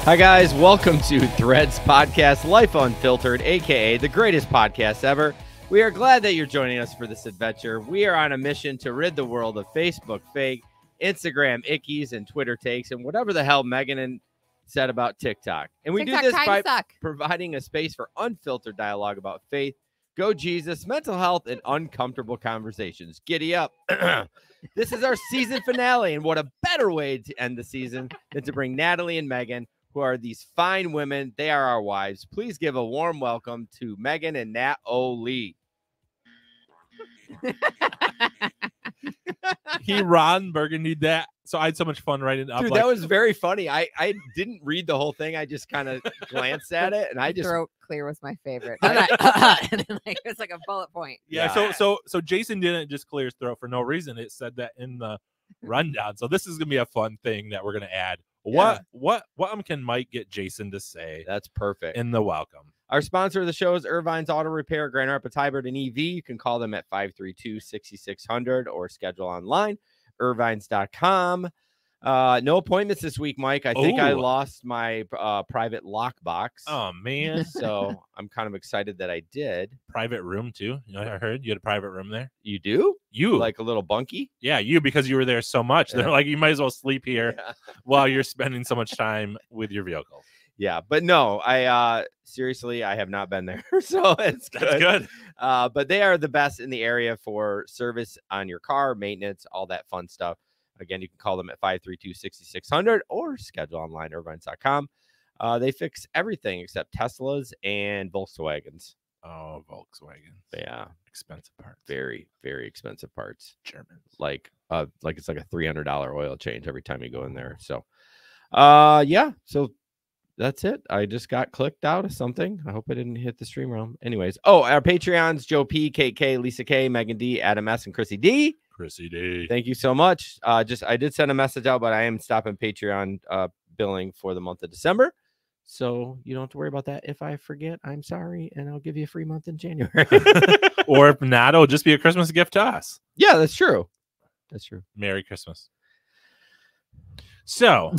Hi, guys. Welcome to Threads Podcast, Life Unfiltered, a.k.a. the greatest podcast ever. We are glad that you're joining us for this adventure. We are on a mission to rid the world of Facebook fake, Instagram ickies, and Twitter takes, and whatever the hell Megan said about TikTok. And we TikTok do this by suck. providing a space for unfiltered dialogue about faith, go Jesus, mental health, and uncomfortable conversations. Giddy up. This is our season finale, and what a better way to end the season than to bring Natalie and Megan, who are these fine women. They are our wives. Please give a warm welcome to Megan and Natalie. He Ron Burgundy that. So I had so much fun writing up. Dude, that was very funny. I didn't read the whole thing. I just kind of glanced at it, and I just Throat clear was my favorite. And then, like, it's like a bullet point. Yeah. So Jason didn't just clear his throat for no reason. It said that in the rundown. So this is gonna be a fun thing that we're gonna add. What can Mike get Jason to say? That's perfect. In the welcome. Our sponsor of the show is Irvine's Auto Repair, Grand Rapids Hybrid and EV. You can call them at 532-6600 or schedule online, irvines.com. No appointments this week, Mike. I think I lost my private lockbox. Oh, man. So I'm kind of excited that I did. Private room, too. You know, I heard you had a private room there. You do? You. Like a little bunkie? Yeah, because you were there so much. They're like, you might as well sleep here while you're spending so much time with your vehicle. Yeah, but no, I seriously, I have not been there, so it's good. That's good. But they are the best in the area for service on your car, maintenance, all that fun stuff. Again, you can call them at 532-6600 or schedule online, irvines.com. They fix everything except Teslas and Volkswagens. Oh, Volkswagen. Yeah. Expensive parts. Very, very expensive parts. Germans. Like it's like a $300 oil change every time you go in there. So, yeah. So that's it. I just got clicked out of something. I hope I didn't hit the stream realm. Anyways. Oh, our Patreons, Joe P, KK, Lisa K, Megan D, Adam S, and Chrissy D. Chrissy D. Thank you so much. I did send a message out, but I am stopping Patreon billing for the month of December. So you don't have to worry about that. If I forget, I'm sorry, and I'll give you a free month in January. Or if not, it'll just be a Christmas gift to us. Yeah, that's true. That's true. Merry Christmas. So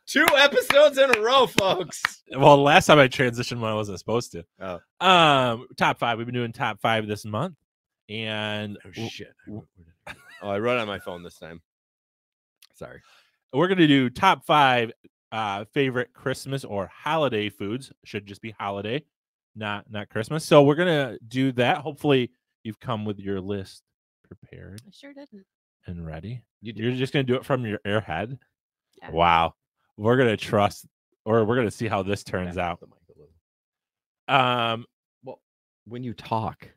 2 episodes in a row, folks. Well, last time I transitioned when I wasn't supposed to. Oh. Top 5. We've been doing top 5 this month. And shit. I wrote on my phone this time. Sorry. We're going to do top 5 favorite Christmas or holiday foods. Should just be holiday, not Christmas. So we're going to do that. Hopefully you've come with your list prepared. I sure didn't. And ready. You're just going to do it from your head? Yeah. Wow. We're going to trust, or we're going to see how this turns out. Well, when you talk,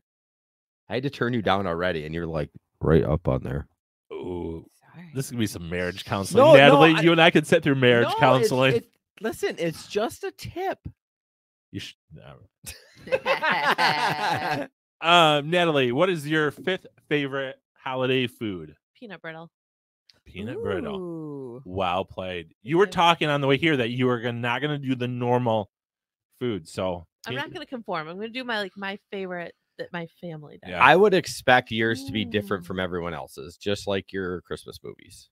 I had to turn you down already, and you're like right up on there. Oh, Sorry. this is gonna be some marriage counseling. Natalie, you and I could sit through marriage counseling. Listen, it's just a tip. You should. Natalie, what is your 5th favorite holiday food? Peanut brittle. Peanut brittle. Ooh. Well played. You were talking on the way here that you were not going to do the normal food, so I'm not going to conform. I'm going to do my favorite that my family does. Yeah. I would expect yours to be different from everyone else's, just like your Christmas movies.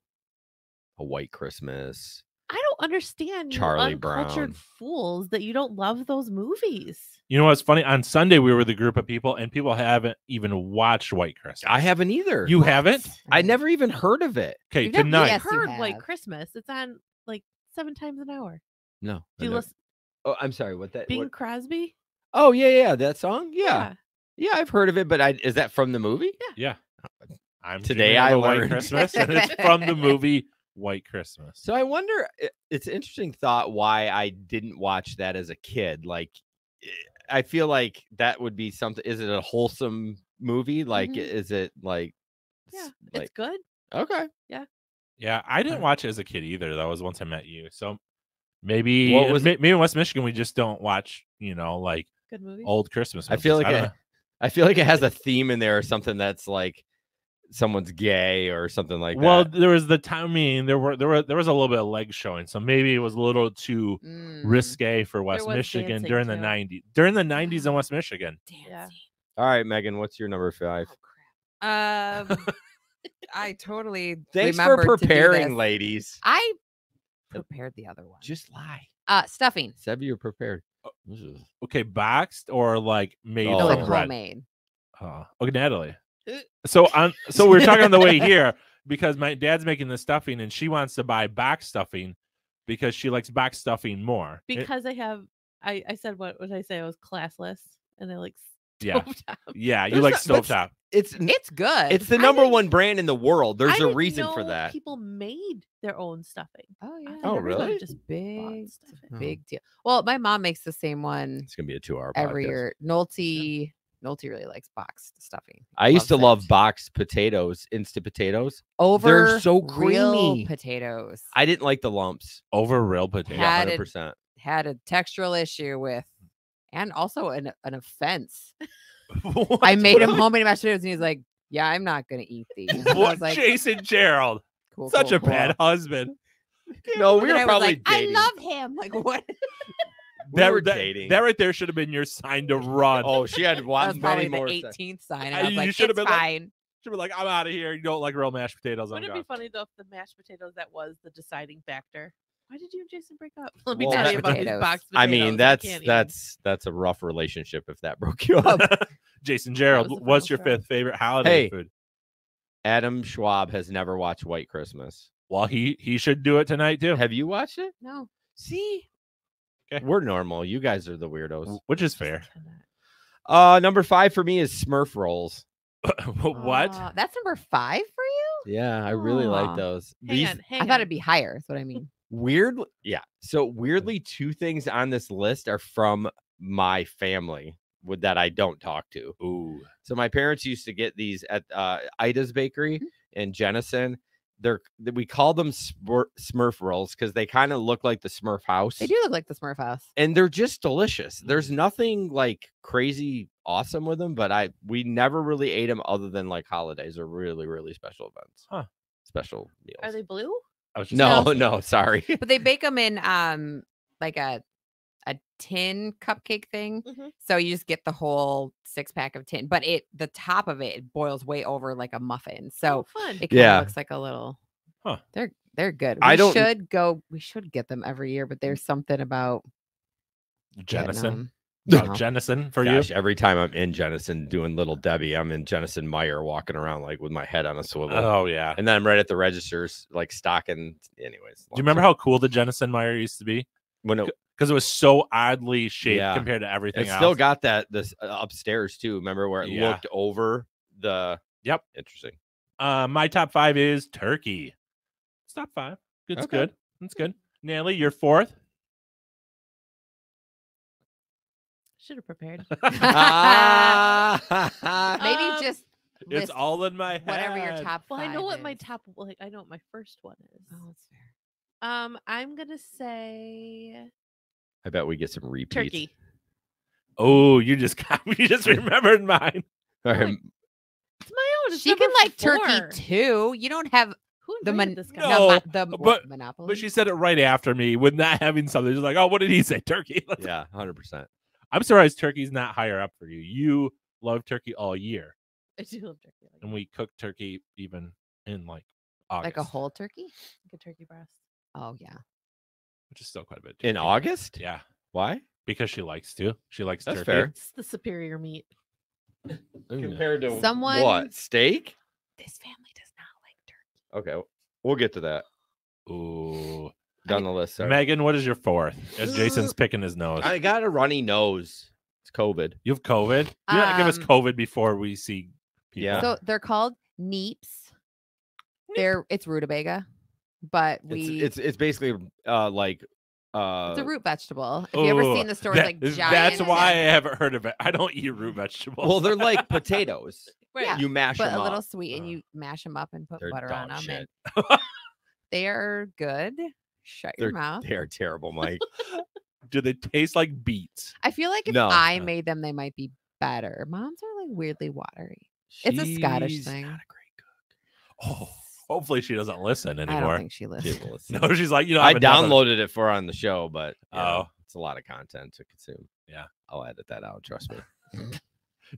A White Christmas. I don't understand Charlie you uncultured Brown. fools that you don't love those movies. You know what's funny? On Sunday, we were the group of people, and people haven't even watched White Christmas. I haven't either. You haven't? I never even heard of it. Okay, You've never tonight. Yes, you heard have. White Christmas. It's on like 7 times an hour. No. Do you I never- listen? Oh, I'm sorry. What that? Bing What? Crosby? Oh, yeah. That song? Yeah. I've heard of it, but is that from the movie? Yeah. I'm Today dreaming of I a White learned. Christmas, and it's from the movie White Christmas. So I wonder, it's an interesting thought why I didn't watch that as a kid. Like, I feel like that would be something. Is it a wholesome movie? Like, Mhm. is it like, Yeah. like, It's good. okay. Yeah, I didn't watch it as a kid either. That was once I met you. So maybe What was maybe in West Michigan we just don't watch, like Good movie. old Christmas I feel movies. like don't it, know. I feel like it has a theme in there or something that's like someone's gay or something like Well, that. there was the time. I mean, there was a little bit of leg showing, so maybe it was a little too risque for West was Michigan dancing, during the too. 90s. During the 90s in West Michigan. Yeah. All right, Megan, what's your number 5? I totally Thanks for remembered to do preparing, this. ladies. I prepared the other one. Just lie. Stuffing. Seb, you're prepared. Okay, boxed or like made Oh. No, from like bread? homemade. Okay, Natalie. So we were talking on the way here because my dad's making the stuffing and she wants to buy box stuffing because she likes box stuffing more. Because I said what I say? I was classless and I like Yeah. stovetop. Yeah, you There's like not- stovetop. It's It's good. it's the I number didn't- one brand in the world. There's I a didn't reason for know that. People made their own stuffing. oh yeah. I thought Oh, everyone really? Just Big, bought stuffing. Oh. big deal. Well, my mom makes the same one It's gonna be a 2-hour every podcast. year. Nolte really likes boxed stuffing. I used to Loves love it. boxed potatoes, instant potatoes. over so real creamy. potatoes. I didn't like the lumps. Over real potato. Yeah, Had it- 100%. Had a textural issue with, and also an offense. What? I made him homemade mashed potatoes, and he's like, "Yeah, I'm not gonna eat these." And I What, was like, Jason Gerald? cool, Such cool, a bad cool. husband. No, we And were I was probably like, dating. I love him. Like what? We were dating. That right there should have been your sign to run. Oh, she had That one was many probably more. the seconds. 18th sign. And I- I was you like, should have it's been like, fine. Should be like, I'm out of here. You don't like real mashed potatoes. I'm Wouldn't it gone. be funny though if the mashed potatoes that was the deciding factor? Why did you and Jason break up? Let me Well, tell that- you about these potatoes. boxed I potatoes. mean, I can't that's a rough relationship if that broke you up. Jason was Gerald, the what's your final straw. fifth favorite holiday Hey. food? Adam Schwab has never watched White Christmas. Well, he should do it tonight too, Have you watched it? No. See, Okay. we're normal. You guys are the weirdos. which is even. fair. Number 5 for me is Smurf rolls. What? That's number 5 for you? Yeah, I really like Aw. those. Hang These on, hang I thought on. it'd be higher. That's what I mean. weird, yeah. So weirdly, 2 things on this list are from my family that I don't talk to. Ooh. So my parents used to get these at Ida's Bakery in Jennison. We call them Smurf rolls because they kind of look like the Smurf house. They do look like the Smurf house. And they're just delicious. There's nothing like crazy awesome with them, but we never really ate them other than like holidays or really, really special events. Huh. Special meals. Are they blue? I was just No, sorry. But they bake them in like a tin cupcake thing. Mhm. So you just get the whole 6-pack of tin, but the top of it boils way over like a muffin. So Oh, fun. it kind of Yeah. looks like a little. Huh. They're good. I don't- We should get them every year, but there's something about getting Jennison. 'em. No, No. Jennison for Gosh, you. every time I'm in Jennison doing Little Debbie, I'm in Jennison Meyer walking around like with my head on a swivel. Oh yeah. And then I'm right at the registers, like stocking. Anyways. Do you remember how cool the Jennison Meyer used to be? when Because it was so oddly shaped Yeah. compared to everything it's else. still got this upstairs too? Remember where it Yeah. looked over the. Yep. Interesting. My top 5 is turkey. It's top 5. It's Okay. good. It's good. Natalie, your 4th. Should have prepared. Maybe Um, just It's list all in my head. whatever your top Well, 5 I know what my is. top. Like, I know what my first one is. Oh, that's fair. I'm gonna say I bet we get some repeats. turkey. Oh, you just remembered mine. All right. It's my own. It's She can number like turkey 4. too. You don't have Who the invited this guy? No, the but- monopoly. But she said it right after me with not having something. She's like, oh, what did he say? Turkey. Yeah, 100%. I'm surprised turkey's not higher up for you. You love turkey all year. I do love turkey. And we cook turkey even in like August. like a whole turkey. Like a turkey breast. Oh yeah. which is still quite a bit. In turkey. August? Yeah. Why? Because she likes to. She likes That's turkey. fair. It's the superior meat. Compared to Someone- what? Steak? This family does not like turkey. Okay, we'll get to that. Ooh. Down the list. Sorry. Megan, what is your 4th? As Jason's picking his nose. I got a runny nose. It's COVID. You have COVID? You not give us Um, COVID before we see people. Yeah. So they're called neeps. It's rutabaga, but It's basically like it's a root vegetable. Have you ever Ooh, seen the stores that- like That's giant? why I haven't heard of it. I don't eat root vegetables. well, they're like potatoes. Right. Yeah, You mash but them a little up. sweet, and you mash them up and put They're butter on dog them. shit. And they are good. Shut your mouth. They are terrible, Mike. Do they taste like beets? I feel like if No. I made them, they might be better. Moms are like weirdly watery. It's a Scottish She's thing. not a great Oh, hopefully she doesn't listen I don't anymore. think she cook. listens. She will listen. No, she's like, I I'm enough of- downloaded it for her on the show, but you know, Oh. it's a lot of content to consume. Yeah. I'll edit that out. Trust me.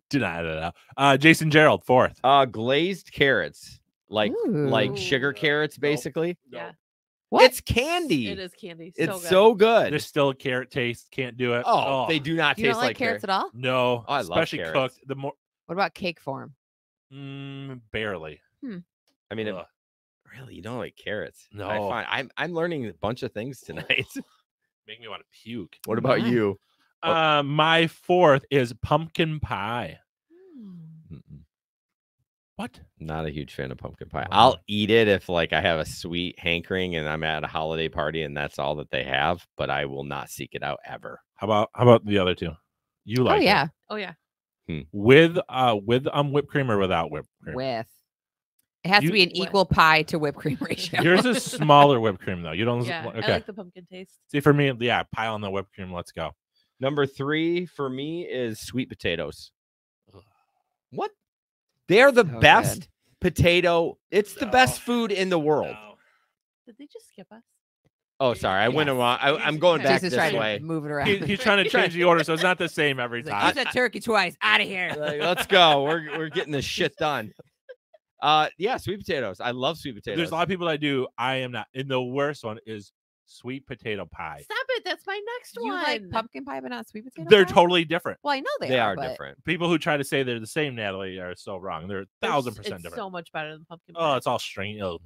Do not edit it out. Jason Gerald, 4th. Glazed carrots, like Ooh. sugar carrots, basically. Yeah. What? It's candy. It is candy. It's So good. so good. There's still a carrot taste. Can't do it. Oh, they do not You taste don't like like carrots at all? No, Oh, I love especially carrots. cooked. The more What about cake form? barely. I mean, Ugh. really, you don't like carrots? No. I find I'm learning a bunch of things tonight. Make me want to puke. What about My. you? My fourth is pumpkin pie. Mm-mm. What? Not a huge fan of pumpkin pie. Wow. I'll eat it if like I have a sweet hankering and I'm at a holiday party and that's all that they have, but I will not seek it out ever. How about the other two? You like Oh it? yeah, Oh yeah. With whipped cream or without whipped cream? with. It has You- to be an With. equal pie to whipped cream ratio. Yours is smaller whipped cream though. You don't. Yeah. Okay. I like the pumpkin taste. See, for me, yeah, pile on the whipped cream. Let's go. Number 3 for me is sweet potatoes. Ugh. What? They're the So best good. potato. It's the No. best food in the world. No. Did they just skip us? Oh, sorry. I went Yes. around. I'm going Okay. back Jesus this trying way. to move it around. He's trying to change the order, so it's not the same every He's time. like, you said turkey twice. Out of here. Like, let's go. We're getting this shit done. Yeah, sweet potatoes. I love sweet potatoes. There's a lot of people that do. I am not. And the worst one is sweet potato pie. Stop it. That's my next You one. like pumpkin pie, but not sweet potato They're pie? totally different. Well, I know They are but different. People who try to say they're the same, Natalie, are so wrong. They're 1,000% It's different. so much better than pumpkin pie. Oh, it's all string. Oh,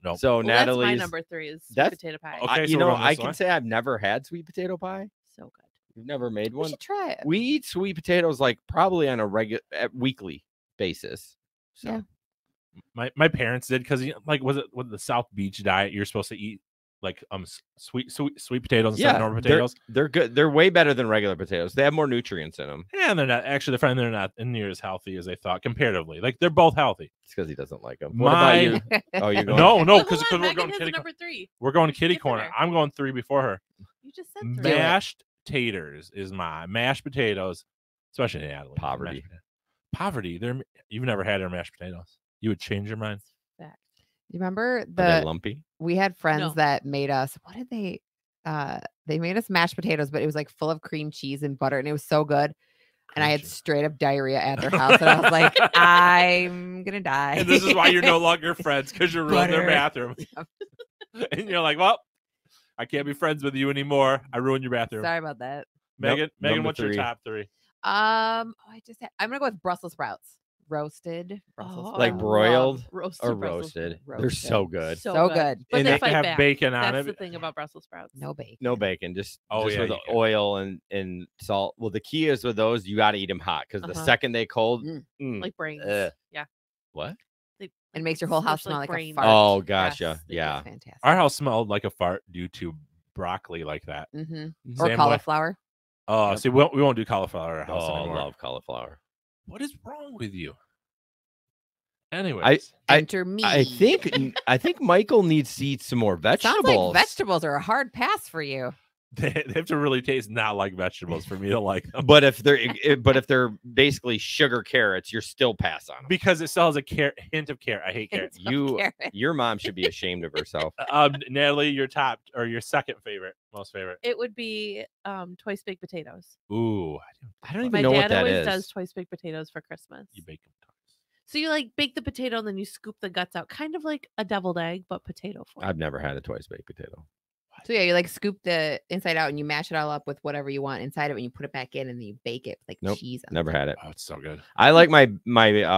no. So Well, that's my Natalie's. number 3 is sweet that's- potato pie. Okay, you so we're know, on I this can one. say I've never had sweet potato pie. So good. You've never made we one. should try it. We eat sweet potatoes like probably on a weekly basis. So Yeah. My parents did because like was it with the South Beach diet? You're supposed to eat like sweet potatoes instead of normal potatoes. They're good. They're way better than regular potatoes. They have more nutrients in them. And they're not actually. They're not near as healthy as they thought comparatively. Like they're both healthy. It's because he doesn't like them. What about you? Oh, you're going. No, Well, because hold on, we're Megan going has kitty. number 3. We're going kitty Skip corner. her. I'm going 3 before her. You just said 3. Mashed taters is my mashed potatoes, especially in Natalie. Poverty. Poverty. You've never had our mashed potatoes. You would change your mind. Fact. You remember Are they the lumpy? we had friends No. that made us what did they made us mashed potatoes, but it was like full of cream cheese and butter, and it was so good. And I Cream had cheese. straight up diarrhea at their house, and I was like, I'm gonna die. And this is why you're no longer friends because you ruined their Butter. bathroom. And you're like, well, I can't be friends with you anymore. I ruined your bathroom. Sorry about that. Megan, Number what's 3. your top 3? I'm gonna go with Brussels sprouts. Roasted Brussels Oh, Like I sprouts. broiled love roasted or Brussels roasted? sprouts. They're so good. So good. But And they they fight have back. bacon on That's it. the thing about Brussels sprouts. No bacon. No bacon, just Oh, yeah, with you can. oil and salt. Well, the key is with those, you got to eat them hot because the Uh-huh. second they cold, Mm. Like brains. Ugh. Yeah. what? They, And makes your whole house smush smell like a brains. fart. Oh, gotcha. Yes, Yeah. Fantastic. Our house smelled like a fart due to broccoli like that. Mm-hmm. Mhm. Or Same way. cauliflower. Oh, Yep. see, we won't do cauliflower at our house Oh, I anymore. love cauliflower. What is wrong with you? Anyways, Enter me. I think Michael needs to eat some more Sounds vegetables. like vegetables are a hard pass for you. they have to really taste not like vegetables for me to like them. But if they're basically sugar carrots, you're still pass on them. Because it still has a hint of carrot. I hate carrots. Hint of You, carrot. your mom should be ashamed of herself. Natalie, your top or your second favorite, most favorite. It would be twice baked potatoes. Ooh, I don't even My know what dad that always is. does twice baked potatoes for Christmas. you bake them twice. So you like bake the potato and then you scoop the guts out, kind of like a deviled egg, but potato form. I've never had a twice baked potato. So yeah, you like scoop the inside out and you mash it all up with whatever you want inside of it and you put it back in and then you bake it with like Nope, cheese on Never top. had it. Oh, it's so good. I like my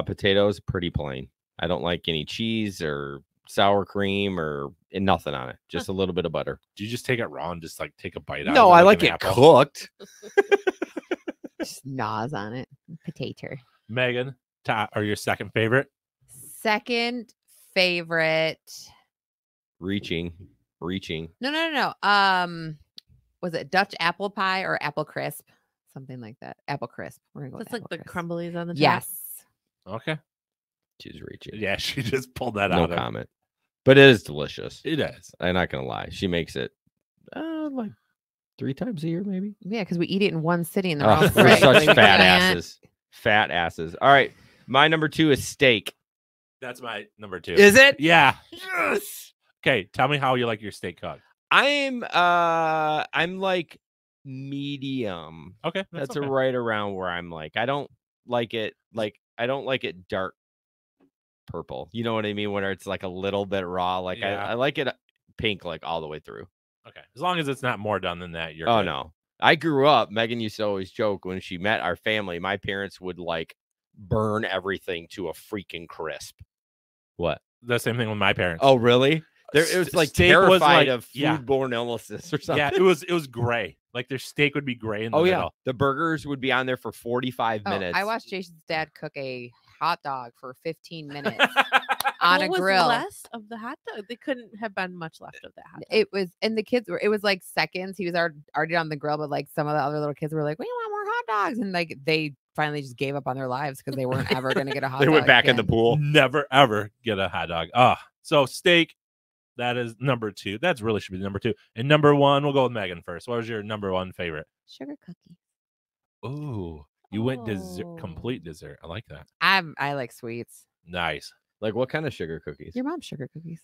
potatoes pretty plain. I don't like any cheese or sour cream or nothing on it. Just a little bit of butter. Do you just take it raw and just like take a bite out? No, of I it like an it apple? cooked. Just gnaws on it. Potato. Megan, top or your second favorite? Second favorite. Reaching. No. Was it Dutch apple pie or apple crisp? Something like that. Apple crisp. We're gonna go. That's with like the apple crisp. crumblies on the top. Yes. Okay. She's reaching. Yeah, she just pulled that No out. comment. But it is delicious. It is. I'm not gonna lie. She makes it like 3 times a year, maybe. Yeah, because we eat it in one sitting and they're Oh, all we're fried. such Like, we fat can't- asses. Fat asses. All right. My number 2 is steak. That's my number 2. Is it? Yeah. Yes. Okay. Tell me how you like your steak cooked. I'm like medium. Okay. That's okay. right around where I'm like. I don't like it dark purple. You know what I mean? When it's like a little bit raw. Like Yeah. I like it pink like all the way through. Okay, as long as it's not more done than that, you're Oh good. no. I grew up, Megan used to always joke when she met our family, my parents would like burn everything to a freaking crisp. What? The same thing with my parents. Oh, really? It was like Steak was terrified like- of yeah. foodborne illnesses or something. Yeah, it was gray. Like their steak would be gray in the Oh yeah, middle. the burgers would be on there for 45 Oh, minutes. I watched Jason's dad cook a hot dog for 15 minutes on What a was grill. less of the hot dog? They couldn't have been much left of that hot dog. It was, and the kids were, it was like seconds. He was already on the grill, but like some of the other little kids were like, we want more hot dogs. And like they finally just gave up on their lives because they weren't ever going to get a hot They dog. went back in the again. pool. Never ever get a hot dog. So steak, that is number 2. That's really should be number 2. And number 1, we'll go with Megan first. What was your number 1 favorite? Sugar cookie. Ooh, you went dessert, Oh. complete dessert. I like that. I like sweets. Nice. Like what kind of sugar cookies? Your mom's sugar cookies.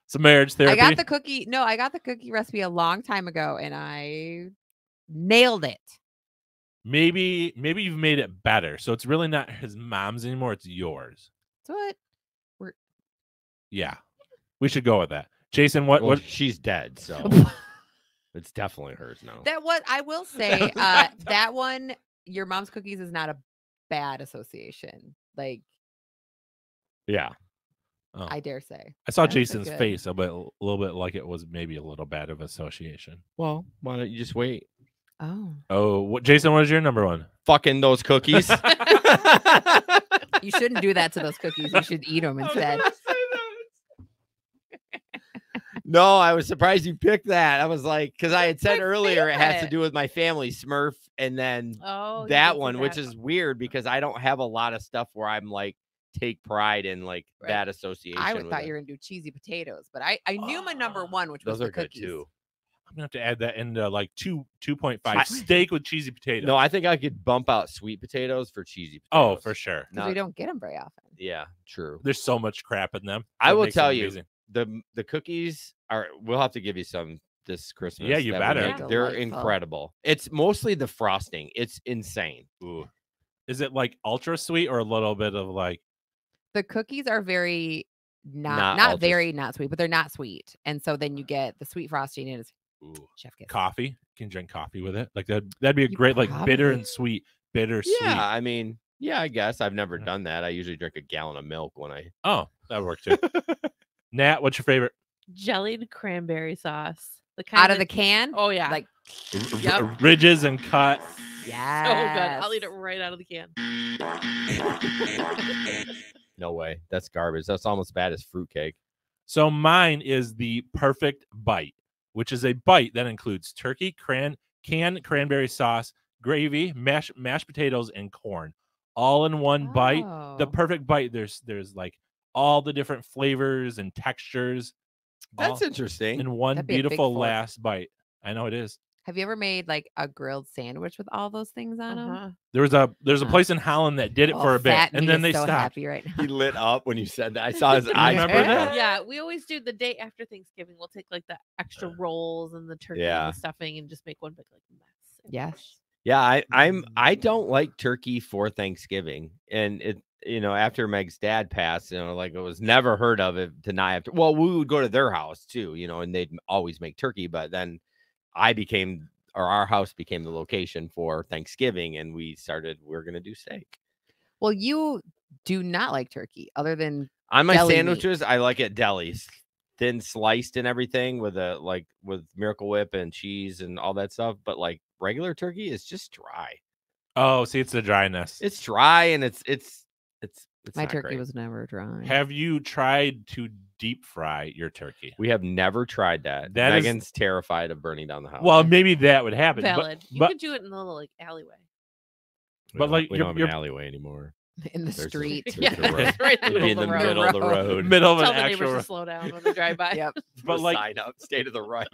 Some marriage therapy. I got the cookie. No, I got the cookie recipe a long time ago and I nailed it. Maybe you've made it better. So it's really not his mom's anymore. It's yours. That's what Yeah. We should go with that. Jason, what Well, what she's dead, so it's definitely hers now. that was. I will say that one, your mom's cookies is not a bad association. Like Yeah. oh. I dare say. I saw That's a Jason's good- face a little bit like it was maybe a little bad of association. Well, why don't you just wait? Oh, Oh, Jason, what is your number 1? Fucking those cookies. you shouldn't do that to those cookies. You should eat them instead. No, I was surprised you picked that. I was like, because I had said my earlier it has to favorite. do with my family, Smurf, and then Oh, you that did say one, which that. is weird because I don't have a lot of stuff where I'm like take pride in like Right. that association. I with thought it. you were gonna do cheesy potatoes, but I knew my number one, which was Those the are good cookies. too. I'm gonna have to add that into like 2.5 I- steak with cheesy potatoes. No, I think I could bump out sweet potatoes for cheesy oh, potatoes. for sure. 'Cause Not- we don't get them very often. Yeah, true. There's so much crap in them. I That will makes them tell you, amazing. the cookies are. We'll have to give you some this Christmas. Yeah, you that we better. make. They're Delightful. incredible. It's mostly the frosting. It's insane. Ooh. Is it like ultra sweet or a little bit of like The cookies are very Not not ultra very not sweet, but they're not sweet. And so then you get the sweet frosting and it's ooh, chef kiss. coffee? You can drink coffee with it. Like that'd be a You great like bitter probably- and sweet, bitter sweet. Yeah, I mean, yeah, I guess I've never Yeah. done that. I usually drink a gallon of milk when I. Oh, that worked too. Nat, what's your favorite? Jellied cranberry sauce. The kind Out of the can? Oh yeah. Like Yep. Ridges and cut. yeah. So good. I'll eat it right out of the can. No way. That's garbage. That's almost bad as fruitcake. So mine is the perfect bite, which is a bite that includes turkey, canned cranberry sauce, gravy, mashed potatoes, and corn, all in one bite. The Oh. perfect bite. There's like all the different flavors and textures. That's all interesting. in one That'd be a big beautiful fork. last bite. I know it is. Have you ever made like a grilled sandwich with all those things on them? Uh-huh. There's a Uh, place in Holland that did it for a bit, Fat and meat then is they so stopped. happy right now. He lit up when you said that. I saw his eyes. Remember perk that? up. Yeah, we always do the day after Thanksgiving. We'll take like the extra rolls and the turkey Yeah. and the stuffing and just make one big like mess. and Yes. push. Yeah, I don't like turkey for Thanksgiving, and it after Meg's dad passed, like it was never heard of it to not have to. Well, we would go to their house too, and they'd always make turkey, but then our house became the location for Thanksgiving, and we're gonna do steak Well, you do not like turkey other than on my Deli meat. sandwiches. I like it delis, thin sliced and everything with with Miracle Whip and cheese and all that stuff. But like regular turkey is just dry. Oh, see, it's the dryness. It's dry and it's my not turkey great. was never dry. Have you tried to deep fry your turkey? We have never tried that. That is- Megan's terrified of burning down the house. Well, maybe that would happen. but- Valid. You but could do it in the little like alleyway. We but, don't- like, we you're- don't have you're- an alleyway anymore. in the There's a- street. there's Yeah, a road. it's right in It'd be in the road. middle of the road. middle of Tell an the neighbors actual. to slow down when they drive by. Yep. But The like, sign up, stay to the right.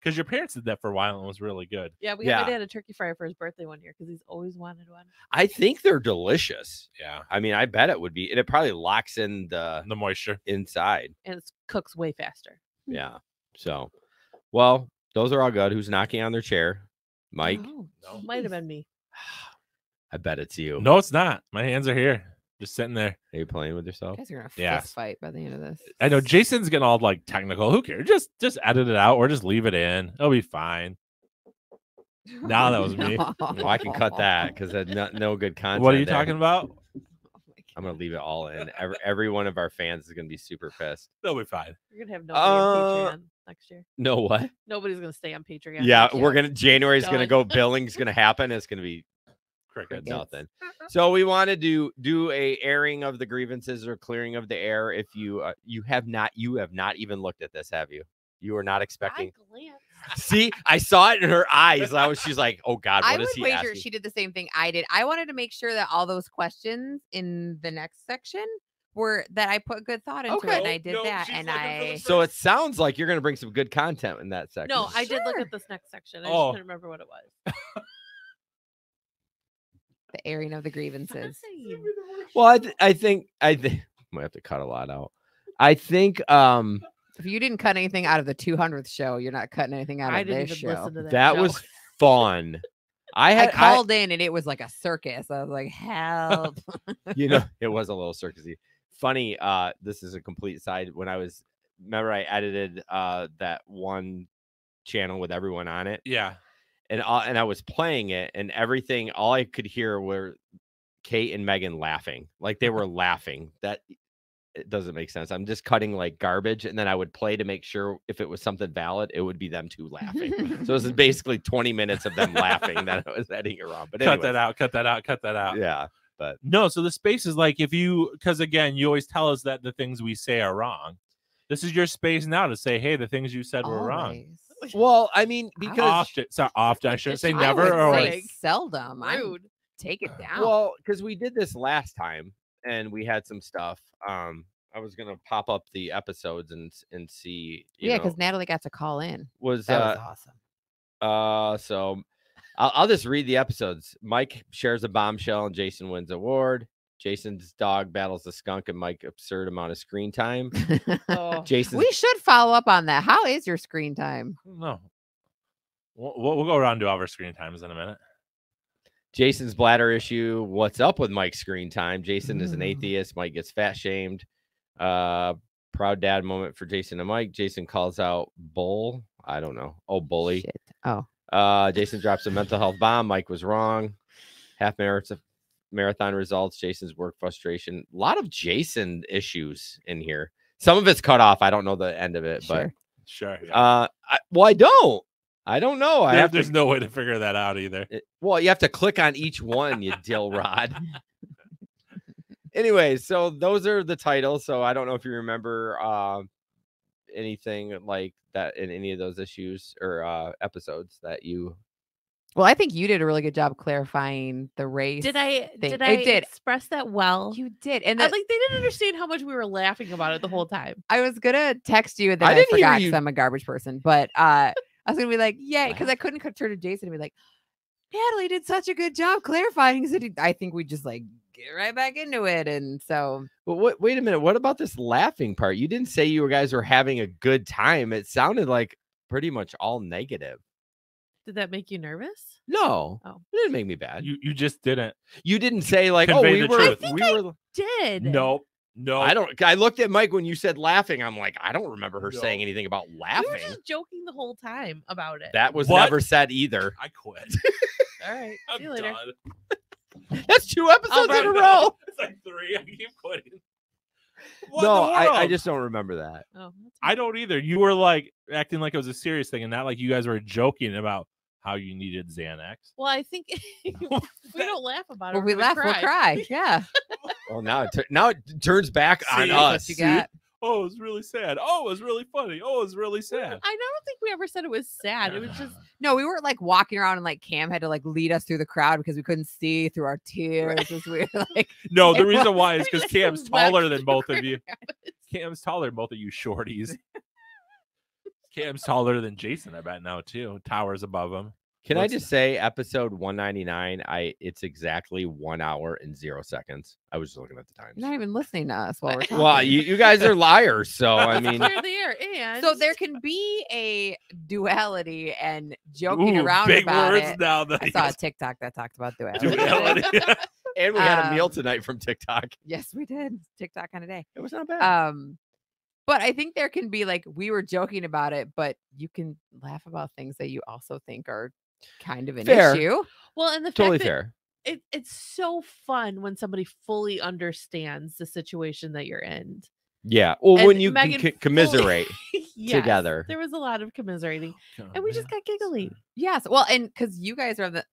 because your parents did that for a while and it was really good. Yeah, we got Yeah. my dad a turkey fryer for his birthday one year because he's always wanted one. I think they're delicious. Yeah, I mean, I bet it would be, and it probably locks in the the moisture. inside. And it cooks way faster. Yeah. So, well, those are all good. Who's knocking on their chair? Mike. Oh, No. Might have jeez. been me. I bet it's you. No, it's not. My hands are here. Just sitting there. Are you playing with yourself? You guys are gonna Yes. fist fight by the end of this. I know Jason's getting all like technical. Who cares? Just edit it out or just leave it in. It'll be fine. Nah, that was me. Well, I can cut that because no good content. What are you there. talking about? I'm gonna leave it all in. Every one of our fans is gonna be super pissed. They'll be fine. You're gonna have nobody on Patreon next year. No what? Nobody's gonna stay on Patreon. Yeah, next we're year. gonna January's gonna Done. go. Billing's gonna happen. It's gonna be Crickets. nothing. So we want to do a airing of the grievances or clearing of the air. If you have not even looked at this, have you? You were not expecting. I glanced. See, I saw it in her eyes. She's like, "Oh God, I what would is he wager asking?" she did the same thing I did. I wanted to make sure that all those questions in the next section were that I put good thought into Okay. it, and I did that, and I. So it sounds like you're gonna bring some good content in that section. No, I did look Sure. at this next section. I Oh. just couldn't remember what it was. The airing of the grievances. Fine. Well, I think I might have to cut a lot out. I think If you didn't cut anything out of the 200th show, you're not cutting anything out I of didn't this even show. listen to that. that show. was fun. I I had called in and it was like a circus. I was like, help. it was a little circusy. Funny, this is a complete side. Remember I edited that one channel with everyone on it, Yeah. and I was playing it, and everything. All I could hear were Kate and Megan laughing, like they were laughing. That it doesn't make sense. I'm just cutting like garbage, and then I would play to make sure if it was something valid, it would be them two laughing. So it was basically 20 minutes of them laughing that I was editing around. But Cut that anyways, out. Cut that out. Cut that out. Yeah, but No, so the space is like because again, you always tell us that the things we say are wrong. This is your space now to say, hey, the things you said were wrong. Always. well, I mean, because Often, it's not often. I shouldn't say I never. would Or say- like, seldom. Rude. Take it down. well, because we did this last time and we had some stuff. I was gonna pop up the episodes and see. yeah, because because Natalie got to call in. was That was awesome. so I'll just read the episodes. Mike shares a bombshell and Jason wins award. Jason's dog battles the skunk and Mike absurd amount of screen time. Oh. Jason's We should follow up on that. How is your screen time? no. We'll go around to our screen times in a minute. Jason's bladder issue. What's up with Mike's screen time? Jason is an Mm. atheist. Mike gets fat shamed. Proud dad moment for Jason and Mike. Jason calls out bull. I don't know. Oh, bully. Shit. Oh, Jason drops a mental health bomb. Mike was wrong. Half marathon results. Jason's work frustration. A lot of Jason issues in here. Some of it's cut off. I don't know the end of it, sure. Sure. but I don't know. There's no way to figure that out either. Well, you have to click on each one, you dill rod. Anyway, so those are the titles. So I don't know if you remember anything like that in any of those issues or episodes that you. Well, I think you did a really good job clarifying the race. Did I thing. did I I did. express that well? You did, and I, like they didn't understand how much we were laughing about it the whole time. I was gonna text you, and then I I, didn't hear forgot you- because I'm a garbage person. But I was gonna be like, yeah, because I couldn't turn to Jason and be like, Natalie did such a good job clarifying. He said, I think we just like get right back into it, and so But wait a minute. What about this laughing part? You didn't say you guys were having a good time. It sounded like pretty much all negative. Did that make you nervous? No, Oh. it didn't make me bad. You just didn't. You didn't say like, oh, Convey we the were, truth. I think we I- were. Did No. I don't. I looked at Mike when you said laughing. I'm like, I don't remember her No. saying anything about We laughing. were just joking the whole time about it. That was What? never said either. I quit. All right. I'm See you later. done. That's 2 episodes in a row. It's like 3. I keep quitting. No, I just don't remember that. Oh, that's I don't either. You were like acting like it was a serious thing and not like you guys were joking about how you needed Xanax. well, I think we don't laugh about it. when we laugh, we'll cry. Yeah, Well, now it turns back on See? us. what you got. Oh, it was really sad. Oh, it was really funny. Oh, it was really sad. I don't think we ever said it was sad. It was just No, we weren't like walking around and like Cam had to like lead us through the crowd because we couldn't see through our tears. As we were like, No, the It reason was- why is we because just Cam's wept taller than both of through you. Cam's taller than both of you shorties. Cam's taller than Jason, I bet now too. Towers above him. Can I What's just say, episode 199? It's exactly 1 hour and 0 seconds. I was just looking at the times. you're not even listening to us while we're talking. Well, you guys are liars. So I mean, clear the air. And So there can be a duality and joking Ooh, around big about words it. now. I saw a TikTok that talked about duality. Duality. And we had a meal tonight from TikTok. Yes, we did. TikTok kind of day. It was not bad. But I think there can be like, we were joking about it, but you can laugh about things that you also think are kind of an Fair. issue. Well, and the Totally fact that fair. it's so fun when somebody fully understands the situation that you're in. Yeah. Well, And when you Megan can commiserate Yes, together. there was a lot of commiserating, and we just got giggly. Yes. Well, and because you guys are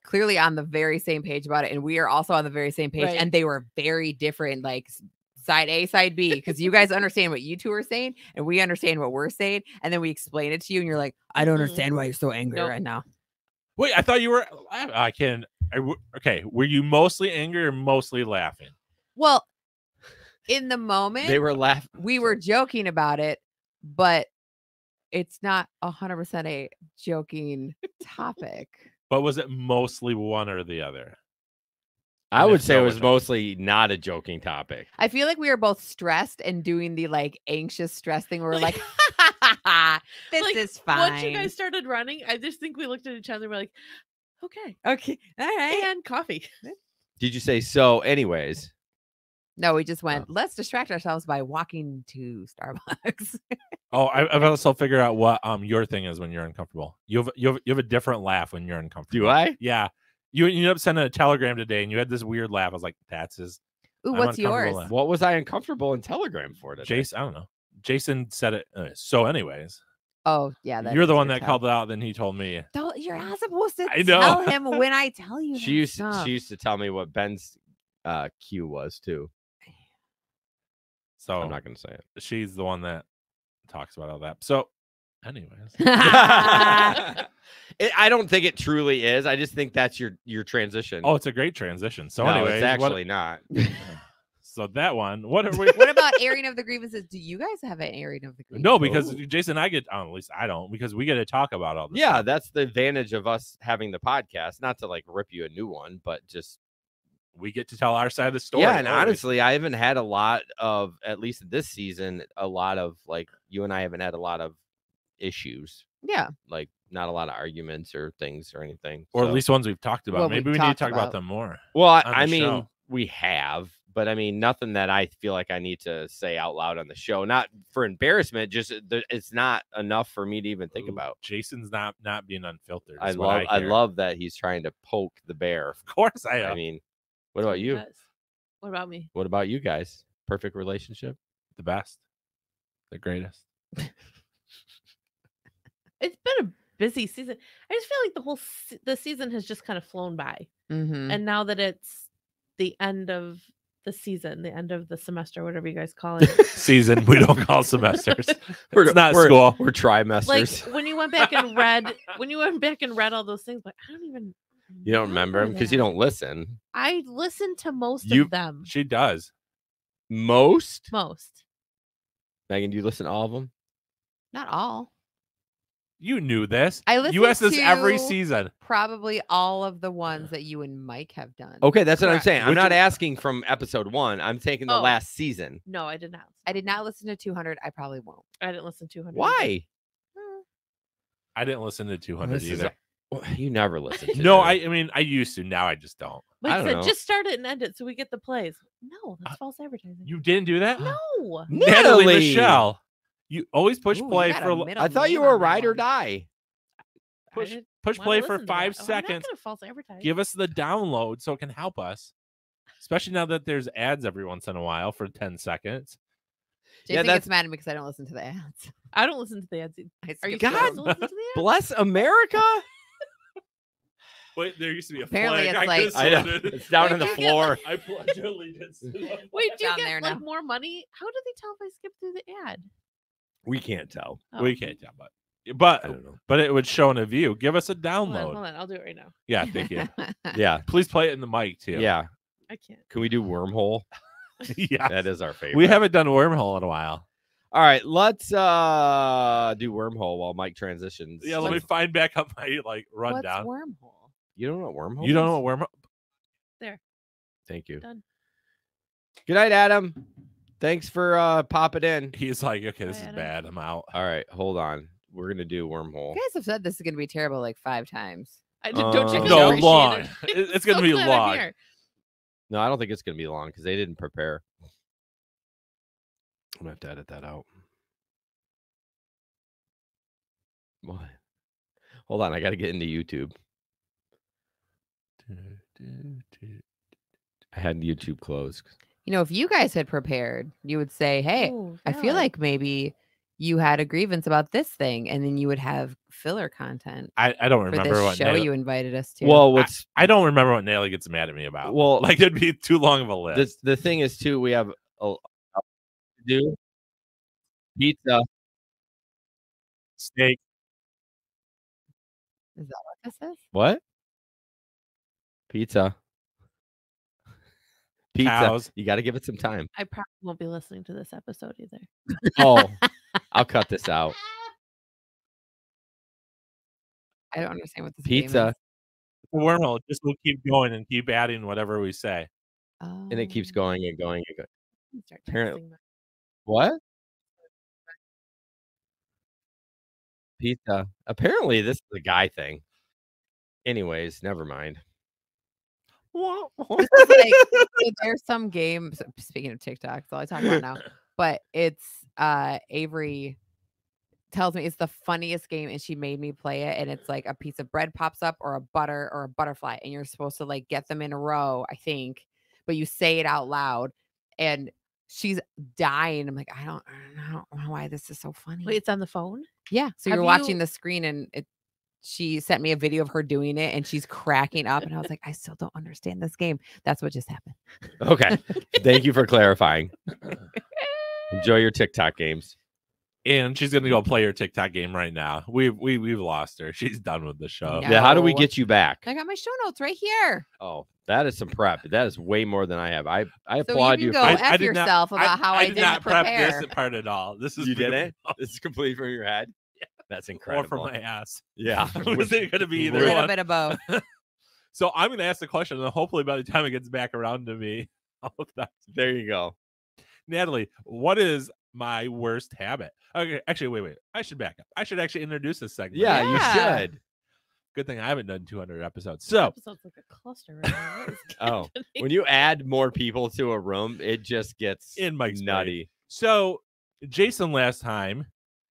clearly on the very same page about it, and we are also on the very same page, Right. and they were very different, like side A, side B, because you guys understand what you two are saying, and we understand what we're saying, and then we explain it to you, and you're like, I don't understand why you're so angry Nope. right now. Wait, I thought you were. I can. Okay, were you mostly angry or mostly laughing? Well, in the moment, They were laughing. we were joking about it, but it's not 100% a joking topic. But was it mostly one or the other? I And would if say so, it was which one? mostly not a joking topic. I feel like we were both stressed and doing the like anxious stress thing where we're like, this Like, is fine. Once you guys started running, I just think we looked at each other and we're like, okay, Okay. All right. and coffee. Did you say so? Anyways, No, we just went, let's distract ourselves by walking to Starbucks. Oh, I've also figured out what your thing is when you're uncomfortable. You have a different laugh when you're uncomfortable. do I? Yeah. You ended up sending a telegram today, and you had this weird laugh. I was like, "That's his." Ooh, I'm what's uncomfortable yours? laugh. What was I uncomfortable in Telegram for today? Jason, I don't know. Jason said it. So, anyways, Oh, yeah. That you're the is one your that tell. called it out. Then he told me. You're not supposed to I know. tell him when I tell you. She that used stuff. she used to tell me what Ben's cue was too. So I'm not going to say it. she's the one that talks about all that. So, anyways, I don't think it truly is. I just think that's your transition. oh, it's a great transition. So, no, anyways, it's actually not. so that one. What are we? What about airing of the grievances? Do you guys have an airing of the grievances? No, because Oh. Jason and I get. At least I don't, because we get to talk about all this. Yeah, stuff. that's the advantage of us having the podcast. Not to like rip you a new one, but just we get to tell our side of the story. yeah. And always. honestly, I haven't had a lot of, at least this season, a lot of like you and I haven't had a lot of issues. Yeah. Like not a lot of arguments or things or anything. or So- at least ones we've talked about. Well, Maybe we've we need to talked talk about about. them more. well, on I the mean, show. we have, but I mean, nothing that I feel like I need to say out loud on the show. Not for embarrassment, just it's not enough for me to even think Ooh, about. Jason's not being unfiltered. I is what love, I hear. love that he's trying to poke the bear. Of course, I I mean, what about you? Yes. What about me? What about you guys? Perfect relationship? the best, the greatest. It's been a busy season. I just feel like the season has just kind of flown by, Mm-hmm. and now that it's the end of the season, the end of the semester, whatever you guys call it, Season. We don't call semesters. We're It's not we're, school. We're trimesters. like when you went back and read all those things, like I don't even. You don't remember them because you that. don't listen. I listened to most You- of them. She does. Most? Most. Megan, do you listen to all of them? Not all. You knew this. I You listen ask this every to- season. Probably all of the ones that you and Mike have done. Okay, that's what I'm Correct. saying. I'm Which not is- asking from episode 1. I'm taking the Oh. last season. No, I did not. I did not listen to 200. I probably won't. I didn't listen to 200. Why? I didn't listen to 200 This is either. You never listen to No, them. I mean I used to. Now I just don't. I Mike don't said, know. just start it and end it so we get the plays. No, that's false advertising. You didn't do that. No. Natalie Natalie! Michelle. You always push Ooh, you play got for a l- middle I thought you name were on that ride or one. die. push I didn't push wanna play for listen to that. 5 I'm not seconds. gonna false advertise. Give us the download so it can help us. Especially now that there's ads every once in a while for 10 seconds. Yeah, Jason that's- gets mad at me because I don't listen to the ads. I don't listen to the ads. I Are you skip God those. supposed to listen to the ads? Bless America. Wait, there used to be a Apparently flag. it's I like- could've I know. sworn it. It's down Wait, on the you get, floor. I pledge allegiance to the Wait, do you down get there like now. more money? How do they tell if I skip through the ad? We can't tell. Oh. We can't tell, I but don't know. but it would show in a view. Give us a Hold download. on. I'll do it right now. Yeah, thank you. Yeah. Please play it in the mic too. Yeah. I can't. Can we do wormhole? yeah. That is our favorite. We haven't done wormhole in a while. All right, let's do wormhole while Mike transitions. Yeah, let me find back up my What's rundown. wormhole? You don't know what wormhole? You don't is? know what wormhole? Thank you. Done. Good night, Adam. Thanks for popping in. He's like, okay, this Bye, is Adam. bad. I'm out. All right, hold on. We're gonna do wormhole. You guys have said this is going to be terrible like 5 times. Don't you Uh, feel No, appreciated? long. It's gonna So be glad I'm long. here. No, I don't think it's going to be long because they didn't prepare. I'm going to have to edit that out. What? Hold on. I got to get into YouTube. I had YouTube closed. You know, if you guys had prepared, you would say, hey, Ooh, I feel really? like maybe you had a grievance about this thing, and then you would have filler content I don't for remember this what show Natalie, you invited us to. Well, what's I don't remember what Natalie gets mad at me about. Well, like it'd be too long of a list. the thing is too, we have a to do pizza. Steak. Is that what this is? What? Pizza. Pizza. Cows. You got to give it some time. I probably won't be listening to this episode either. Oh, I'll cut this out. I don't understand what this game Pizza. is. The wormhole just will keep going and keep adding whatever we say. Oh. And it keeps going and going and going. Start Apparently- texting my- What? Pizza. Apparently, this is a guy thing. Anyways, never mind. This is like, so there's some games. Speaking of TikTok, that's all I talk about now. But it's Avery tells me it's the funniest game, and she made me play it. And it's like a piece of bread pops up, or a butter, or a butterfly, and you're supposed to like get them in a row, I think. But you say it out loud, and she's dying. I'm like, I don't know why this is so funny. Wait, it's on the phone? Yeah. So Have you're watching you- the screen, and she sent me a video of her doing it, and she's cracking up. And I was like, I still don't understand this game. That's what just happened. Okay. Thank you for clarifying. Enjoy your TikTok games. And she's gonna go play her TikTok game right now. We've lost her. She's done with the show. Yeah. Yeah. How do we No. get you back? I got my show notes right here. Oh, that is some prep. That is way more than I have. I So applaud you you. can go for- I F did not- yourself about how I did didn't not prep prepare. this part at all. This is You from- didn't? This is completely from your head. That's or incredible. from my ass. Yeah. Was it gonna be A either little one? bit of both. So I'm gonna ask the question, and hopefully by the time it gets back around to me, I'll have that. There you go. Natalie, what is my worst habit? Okay, actually, wait. I should back up. I should actually introduce this segment. Yeah, Yeah. you should. Good thing I haven't done 200 episodes. This So episode's like a cluster right now. What is Oh, happening? when you add more people to a room, it just gets in Mike's brain. nutty. So Jason last time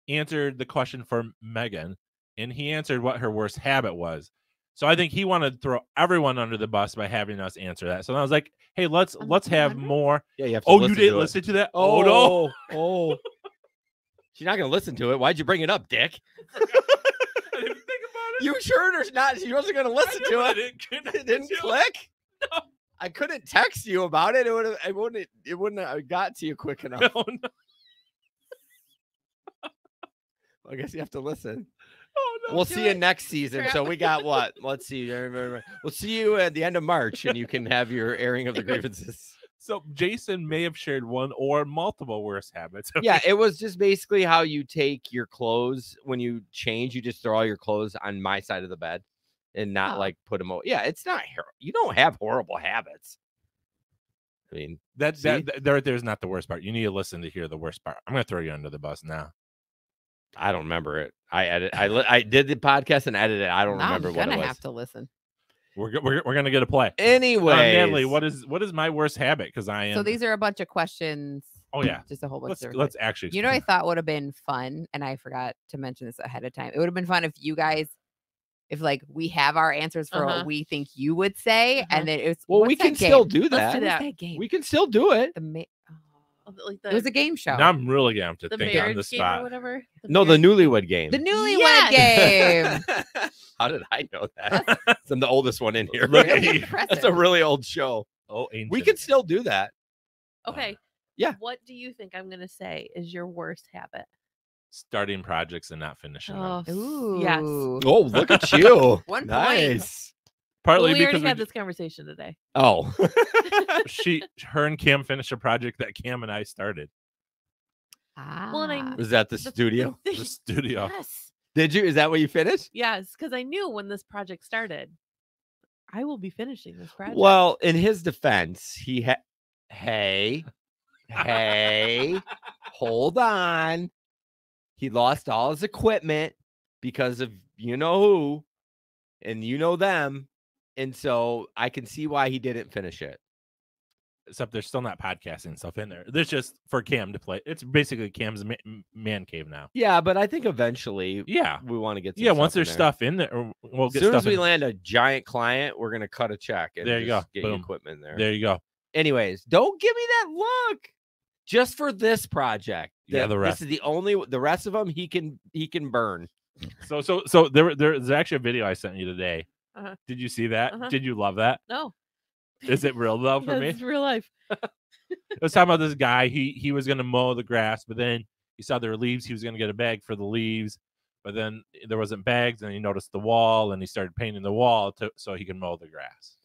answered the question for Megan, and he answered what her worst habit was. So I think he wanted to throw everyone under the bus by having us answer that. So I was like, hey, let's On have 200? more. Yeah, you have to Oh, listen you didn't to it. listen to that? Oh no. Oh. She's not going to listen to it. Why'd you bring it up, Dick? I didn't think about it. You sure or not? She wasn't going to listen I to know, it. It It didn't click. No. I couldn't text you about it. It wouldn't have got to you quick enough. No, no. I guess you have to listen. Oh, no. We'll do see you it. next season. So we got what? Let's see. We'll see you at the end of March, and you can have your airing of the grievances. So Jason may have shared one or multiple worst habits. Yeah, it was just basically how you take your clothes when you change. You just throw all your clothes on my side of the bed, and not Oh. like put them. Yeah, it's not. You don't have horrible habits. I mean, that See? there's not the worst part. You need to listen to hear the worst part. I'm gonna throw you under the bus now. I don't remember it. I did the podcast and edited it. I don't Now remember I'm what it gonna was. have to listen. We're gonna get a play. Anyway, Natalie, what is my worst habit? Because I am. So these are a bunch of questions. Oh yeah. Just a whole bunch Let's of different let's actually. You know, I explain. thought would have been fun, and I forgot to mention this ahead of time. It would have been fun if you guys, if like we have our answers for Uh-huh. what we think you would say, Uh-huh. and then it's well, we can still do Let's that. do What that. is that game? We can still do it. The Like it was a game show. Now I'm really gonna have to the think on marriage the game or spot. whatever. No, the marriage- newlywed game. The newlywed Yes. game. How did I know that? I'm the oldest one in here. Look at Really you. impressive. That's a really old show. Oh, We ancient. can still do that. Okay. Yeah. What do you think I'm gonna say is your worst habit? starting projects and not finishing them. Oh, Ooh. yes. Oh, look at you. 1 point. Nice. Partly Well, we already because had this conversation today. Oh. her and Cam finished a project that Cam and I started. Well, and I- Was that the The- studio? The studio. Yes. Did you? Is that what you finished? Yes, because I knew when this project started, I will be finishing this project. Well, in his defense, hey, hold on. He lost all his equipment because of you know who, and you know them. And so I can see why he didn't finish it. except there's still not podcasting stuff in there. There's just for Cam to play. It's basically Cam's man cave now. Yeah, but I think eventually, Yeah, we want to get some once stuff in there's there. stuff in there, we'll As get soon stuff as we in. land a giant client, we're gonna cut a check and There you just go. get Boom. equipment there. There you go. Anyways, don't give me that look. Just for this project. Yeah, the rest. This is the rest of them he can burn. So there's actually a video I sent you today. Uh-huh. Did you see that? Uh-huh. Did you love that? No. Is it real though for me? It's real life. Let's talk about this guy. He was gonna mow the grass, but then he saw there were leaves. He was gonna get a bag for the leaves, but then there wasn't bags, and he noticed the wall, and he started painting the wall so he can mow the grass.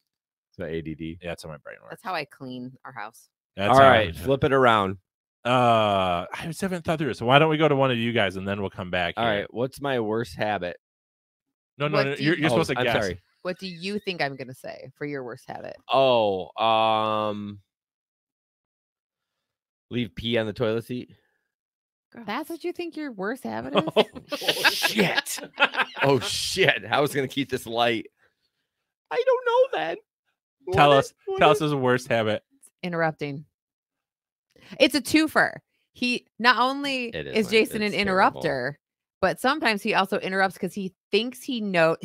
So ADD. Yeah, that's how my brain works. That's how I clean our house. That's All how right, flip it around. I just haven't thought through it. So why don't we go to one of you guys and then we'll come back? All here. right, what's my worst habit? No, What do you're you- supposed to I'm guess. sorry. What do you think I'm gonna say for your worst habit? Oh, leave pee on the toilet seat. That's what you think your worst habit is? Oh shit! Oh shit! I was gonna keep this light. I don't know that. Tell us his worst habit. Interrupting. It's a twofer. He not only It is is like- Jason an it's interrupter, but sometimes he also interrupts because he thinks he knows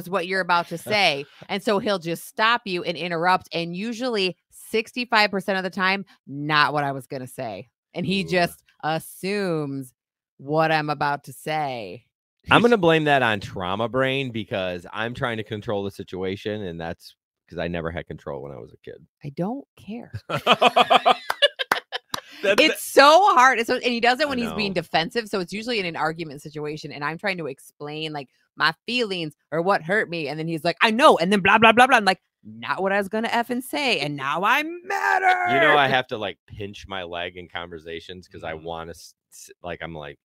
what you're about to say. And so he'll just stop you and interrupt. And usually 65% of the time, not what I was going to say. And he Ooh. just assumes what I'm about to say. I'm gonna blame that on trauma brain because I'm trying to control the situation, and that's because I never had control when I was a kid. I don't care. That's It's so hard. And he does it I when he's being know. defensive. So it's usually in an argument situation. And I'm trying to explain like my feelings or what hurt me. And then he's like, I know. And then blah, blah, blah, blah. I'm like, not what I was going to effing say. And now I'm madder. You know, I have to like pinch my leg in conversations because I want to I'm like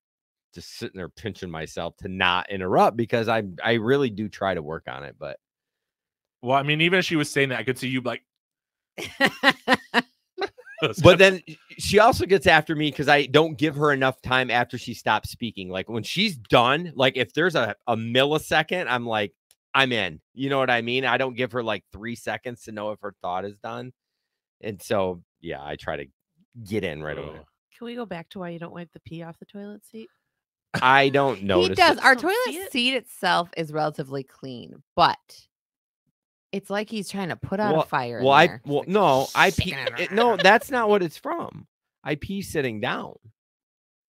just sitting there pinching myself to not interrupt because I really do try to work on it. But well, I mean, even if she was saying that, I could see you like. but then she also gets after me because I don't give her enough time after she stops speaking. Like when she's done, like if there's a millisecond, I'm like, I'm in. You know what I mean? I don't give her like 3 seconds to know if her thought is done. And so, yeah, I try to get in right away. Can we go back to why you don't wipe the pee off the toilet seat? I don't notice. He does. it. Our Don't see toilet it? seat itself is relatively clean, but it's like he's trying to put out a fire. in there. No, I pee. Shaking it No, that's not what it's from. I pee sitting down,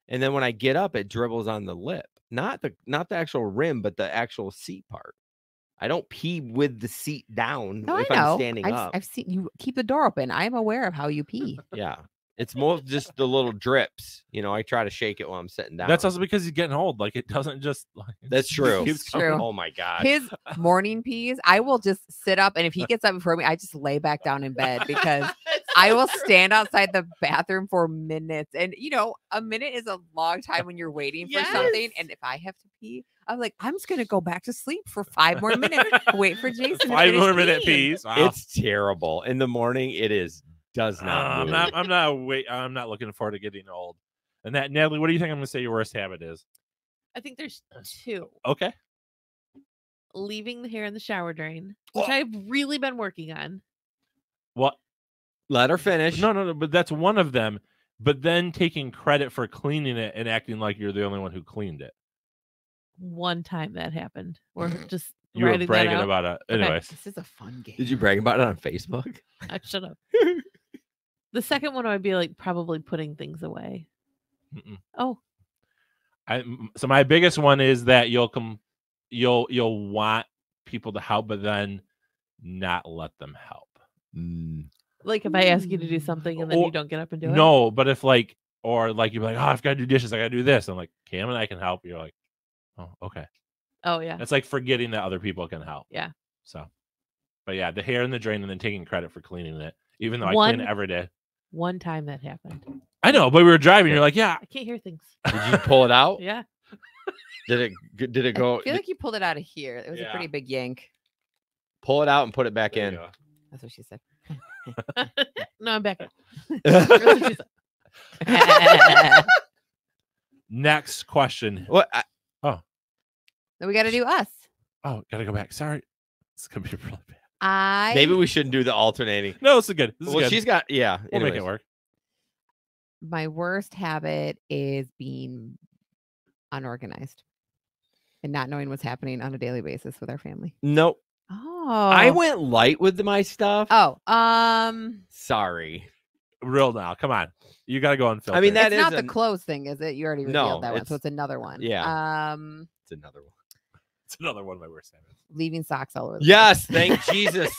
and then when I get up, it dribbles on the lip, not the actual rim, but the actual seat part. I don't pee with the seat down No, if I know. I'm standing up. I've seen you keep the door open. I'm aware of how you pee. Yeah, it's more just the little drips. You know, I try to shake it while I'm sitting down. That's also because he's getting old. Like it doesn't just. Like, it That's just true. keeps It's coming. true. Oh my god. His morning pees, I will just sit up, and if he gets up before me, I just lay back down in bed because I will stand outside the bathroom for minutes. And you know, a minute is a long time when you're waiting for something. And if I have to pee, I'm like, I'm just gonna go back to sleep for 5 more minutes. Wait for Jason. to 5 finish more minute peeing. peas. Wow. It's terrible. In the morning, it does not move. I'm not looking forward to getting old. And that, Natalie, what do you think I'm going to say your worst habit is? I think there's 2. Okay. Leaving the hair in the shower drain, which Oh. I've really been working on. What? Let her finish. No, but that's one of them. But then taking credit for cleaning it and acting like you're the only one who cleaned it. One time that happened. We're just You were writing that bragging out. about it. Okay. Anyways. This is a fun game. Did you brag about it on Facebook? I should have. The second one would be like probably putting things away. Mm-mm. Oh, So my biggest one is that you'll want people to help, but then not let them help. like if I ask you to do something and then Or- you don't get up and do it. No, but if like, or like you're like, oh, I've got to do dishes, I got to do this. I'm like, Cam and I can help. You're like, oh, okay. Oh yeah. It's like forgetting that other people can help. Yeah. So, but yeah, the hair in the drain and then taking credit for cleaning it, even though I One- clean it every day. One time that happened. I know, but we were driving. You're like, yeah. I can't hear things. Did you pull it out? Yeah. Did it go? I feel like you pulled it out of here. It was Yeah. a pretty big yank. Pull it out and put it back There in. you go. That's what she said. No, I'm back. That's what she said. Next question. What? Then we got to do us. Oh, gotta go back. Sorry. It's gonna be really bad. Maybe we shouldn't do the alternating. No, this is good. This is Well, good. she's got yeah. We'll make anyways. it work. My worst habit is being unorganized and not knowing what's happening on a daily basis with our family. Nope. Oh. I went light with my stuff. Oh, Sorry. Real now. Come on. You got to go unfiltered. I mean, that it's is not the an- clothes thing, is it? You already No, revealed that one, so it's- it's another one. yeah. It's another one. it's another one of my worst habits. Leaving socks all over the Yes, thank Jesus.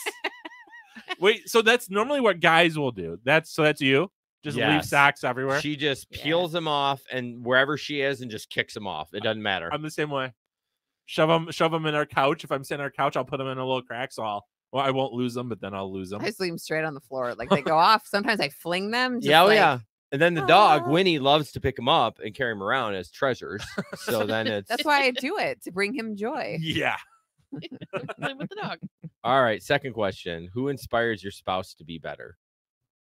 Wait, so that's normally what guys will do. That's you? Just leave Yes. socks everywhere? She just Yeah. peels them off and wherever she is and just kicks them off. It doesn't matter. I'm the same way. Shove them in our couch. If I'm sitting on our couch, I'll put them in a little crack. So I won't lose them, but then I'll lose them. I just leave them straight on the floor. Like they go off. Sometimes I fling them. Just Yeah, oh like, yeah. And then the dog, "Ah." Winnie, loves to pick them up and carry them around as treasures. So then it's That's why I do it, to bring him joy. Yeah. Play with the dog. all right. Second question: who inspires your spouse to be better?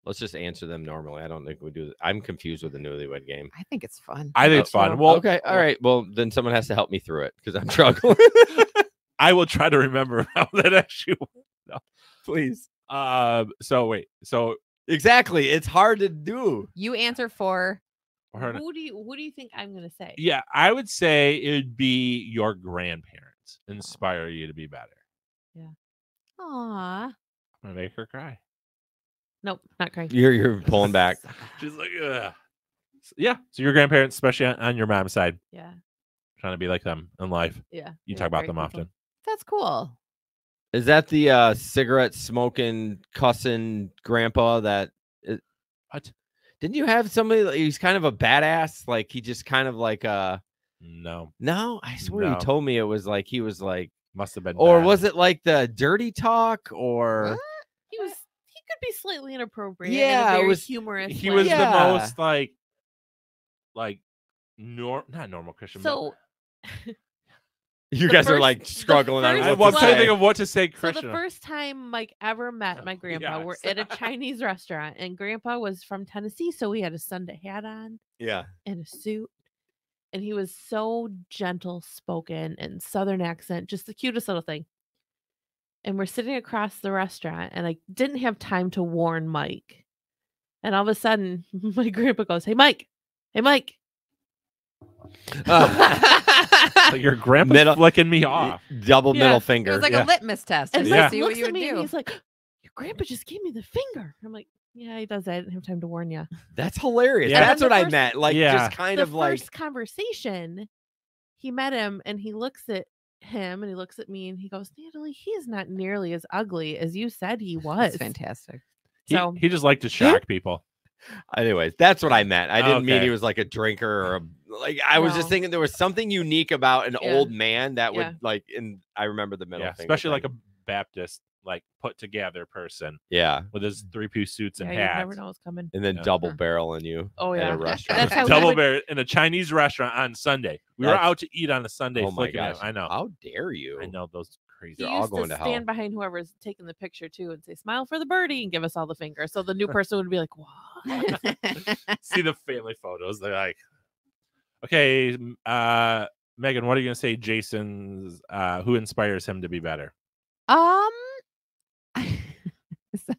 Let's just answer them normally. I don't think we do. I'm confused with the newlywed game. I think it's fun. I think it's fun. Well, okay, all right. Well, then someone has to help me through it because I'm struggling. I will try to remember how that actually was. No. Please. So Exactly. It's hard to do. You answer for Who do you think I'm gonna say? yeah, I would say it'd be your grandparents inspire you to be better. aw. I'm gonna make her cry. Nope, not crying. You're pulling back. She's like, ugh. Yeah. So your grandparents, especially on your mom's side, Yeah, trying to be like them in life. yeah. You they're talk about great them people. often. That's cool. Is that the cigarette smoking, cussing grandpa that? What? Didn't you have somebody? He's kind of a badass. Like he just kind of like No, No, I swear No. you told me it was like he was like, must have been. or bad. was it like the dirty talk or? What? He could be slightly inappropriate. Yeah, in a it very was- humorous. He way. was Yeah. the most like not normal Christian. but- So You The guys are first- like the struggling on first- I what was to trying to say. think of what to say, So Christian. the first time Mike ever met my grandpa, we're yes. at a Chinese restaurant, and Grandpa was from Tennessee, so he had a Sunday hat on Yeah. and a suit, and he was so gentle spoken and Southern accent, just the cutest little thing. And we're sitting across the restaurant, and I didn't have time to warn Mike, and all of a sudden, my grandpa goes, "Hey, Mike! Hey, Mike!" Like, your grandpa's Middle- flicking me off. Double Yeah. middle It finger. was like Yeah. a litmus test. And Just Yeah. to Mike see what looks you at would me, and do. he's like, "Your grandpa just gave me the finger." I'm like, "Yeah, he does. I didn't have time to warn you." That's hilarious. Yeah. That's And what then I the meant. Like Yeah. just kind The of like first conversation, he met him, and he looks at him, and he looks at me, and he goes, "Natalie, he is not nearly as ugly as you said he was." That's fantastic. So He just liked to shock people. anyways, that's what I meant. I didn't mean Okay. he was like a drinker or a like I was just No. thinking there was something unique about an Yeah. old man that Yeah. would like and I remember the middle Yeah, finger especially like thing. a Baptist, like put together person yeah. with his 3-piece suits and yeah, you hats. never know what's coming. And then Yeah. double barreling you Oh at yeah, a restaurant. That's how he Double would- bear in a Chinese restaurant on Sunday. We were That's- out to eat on a Sunday. Oh my flicking it. gosh. I know. How dare you? I know those crazy. He They're all used going to to hell. stand behind whoever's taking the picture too, and say, "Smile for the birdie," and give us all the finger. So the new person would be like, "What?" See the family photos. They're like, okay, Megan, what are you gonna say? Jason's who inspires him to be better? So,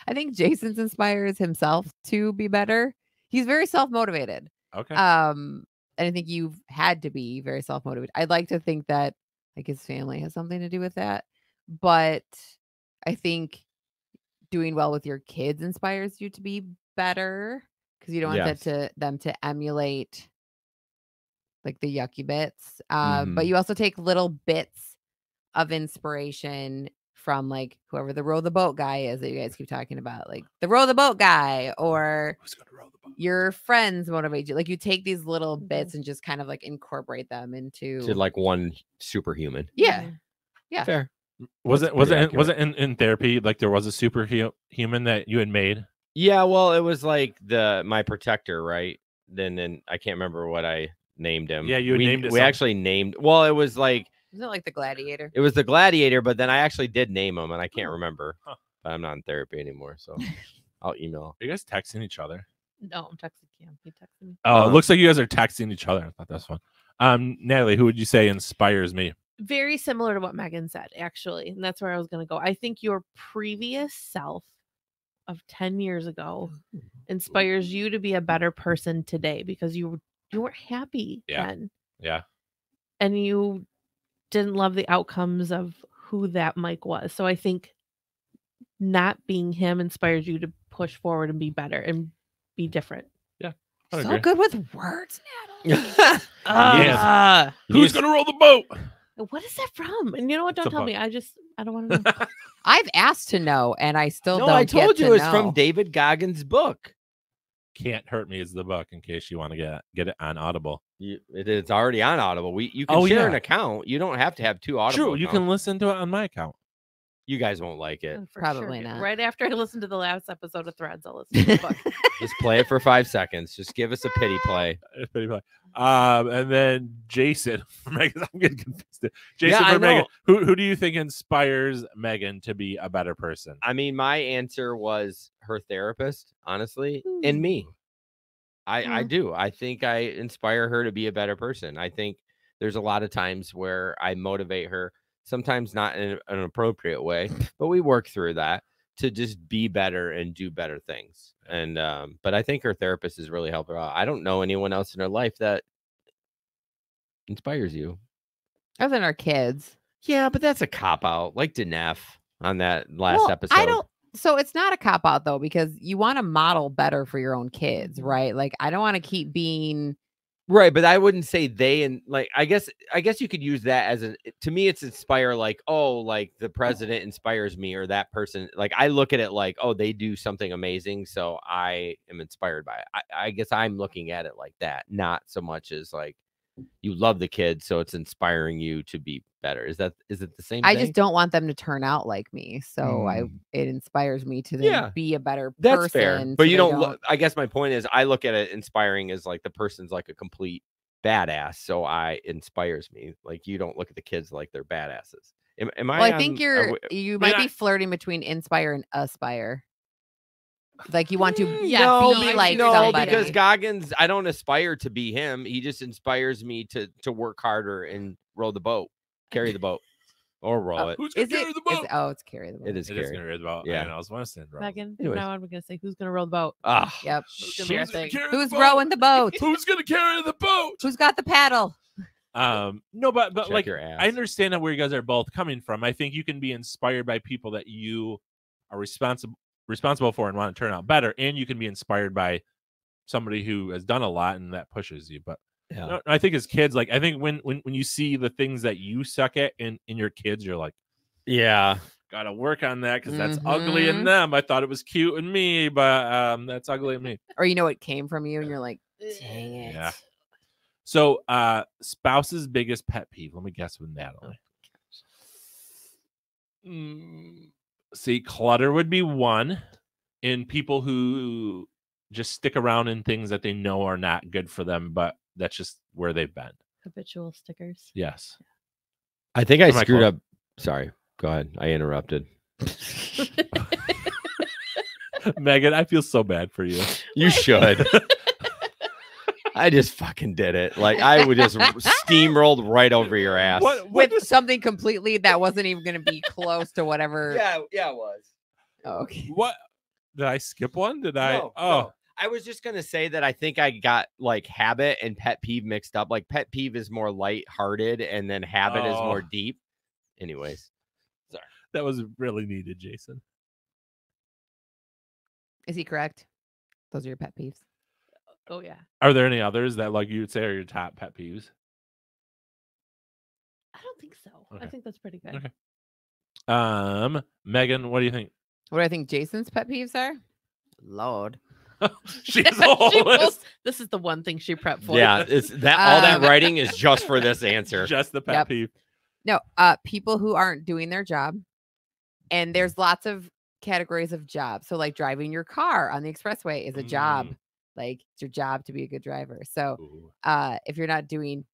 I think Jason's inspires himself to be better. He's very self-motivated. Okay. And I think you've had to be very self-motivated. I'd like to think that like his family has something to do with that, but I think doing well with your kids inspires you to be better because you don't want them to emulate like the yucky bits. But you also take little bits of inspiration from like whoever the row the boat guy is that you guys keep talking about, like the row the boat guy, or Who's gonna row the boat? your friends motivate you. Like you take these little bits and just kind of like incorporate them into to like one superhuman. yeah. Mhm. Yeah. Fair. Was That's it was pretty it was it in therapy? Like there was a superhuman that you had made? Yeah, well, it was like my protector, right? Then I can't remember what I named him. Yeah, you had we, named it We something. actually named. Well, it was like Isn't it like the gladiator? it was the gladiator, but then I actually did name him, and I can't remember. Huh. But I'm not in therapy anymore, so I'll email. Are you guys texting each other? No, I'm texting Cam. He texted me. Oh, Um, it looks like you guys are texting each other. I thought that's fun. Natalie, who would you say inspires me? very similar to what Meaghan said, actually. And that's where I was going to go. I think your previous self of 10 years ago inspires you to be a better person today because you weren't happy then. Yeah. And you didn't love the outcomes of who that Mike was. So I think not being him inspires you to push forward and be better and be different. I So agree. good with words, Natalie. Who's gonna roll the boat? What is that from? And you know what? Don't It's a tell me. I don't want to know. I've asked to know, and I still No, don't I told get you to it's from know. David Goggins' book. Can't Hurt Me is the book in case you want to get it on Audible. It's already on Audible. You can share an account. You don't have to have 2 Audible. True, you accounts. can listen to it on my account. You guys won't like it. For Probably sure. not. Right after I listen to the last episode of Threads, I'll listen to the book. Just play it for 5 seconds. Just give us a pity play. And then Jason, I'm getting confused. Jason I for know. Meaghan. Who do you think inspires Meaghan to be a better person? I mean, my answer was her therapist, honestly, and me. I do. I think I inspire her to be a better person. I think there's a lot of times where I motivate her, sometimes not in an appropriate way, but we work through that to just be better and do better things. And but I think her therapist has really helped her out. I don't know anyone else in her life that inspires you. Other than our kids. Yeah, but that's a cop out, like Denef on that last episode. I don't. So it's not a cop out though, because you want to model better for your own kids, right? Like I don't want to keep being right, but I wouldn't say they and like I guess you could use that as to me it's inspire like, oh, like the president inspires me or that person. Like I look at it like, oh, they do something amazing, so I am inspired by it. I guess I'm looking at it like that, not so much as like you love the kids, so it's inspiring you to be better. Is it the same I thing? just don't want them to turn out like me. So it inspires me to then be a better person. That's fair. But you don't I guess my point is I look at it inspiring as like the person's like a complete badass. So I inspires me. Like you don't look at the kids like they're badasses. Am I? Well, I think you might be flirting between inspire and aspire. Like you want to be like somebody. Because Goggins, I don't aspire to be him. He just inspires me to work harder and row the boat, carry the boat, or row it. Who's gonna carry the boat? It's carry the boat. It is carry the boat. Yeah, I was wondering. Meaghan, now I'm gonna say who's gonna row the boat. Yep. Who's rowing the boat? Who's gonna carry the boat? Who's got the paddle? No, but check like your ass. I understand where you guys are both coming from. I think you can be inspired by people that you are responsible for and want to turn out better, and you can be inspired by somebody who has done a lot and that pushes you. But no, I think as kids, like I think when you see the things that you suck at in your kids, you're like, gotta work on that because that's ugly in them. I thought it was cute in me, but that's ugly in me. Or it came from you and you're like, dang it. Yeah. So spouse's biggest pet peeve. Let me guess with Natalie. See, clutter would be one. In people who just stick around in things that they know are not good for them, but that's just where they've been. Habitual stickers. Yes. I think I screwed up. Sorry. Go ahead. I interrupted. Meaghan, I feel so bad for you. You should. I just fucking did it. Like I would just steamrolled right over your ass. With something completely that wasn't even going to be close to whatever. Yeah, it was. Oh, okay. What? Did I skip one? Did I? No, no. I was just gonna say that I think I got like habit and pet peeve mixed up. Like pet peeve is more lighthearted, and then habit is more deep. Anyways, sorry. That was really needed, Jason. Is he correct? Those are your pet peeves. Oh yeah. Are there any others that like you would say are your top pet peeves? I don't think so. Okay. I think that's pretty good. Okay. Meaghan, what do you think? What do I think Jason's pet peeves are? Lord. She's all this is the one thing she prepped for. Yeah, it's that all that writing is just for this answer. Just the pet peeve. No, people who aren't doing their job. And there's lots of categories of jobs. So like driving your car on the expressway is a job. Like it's your job to be a good driver. So if you're not doing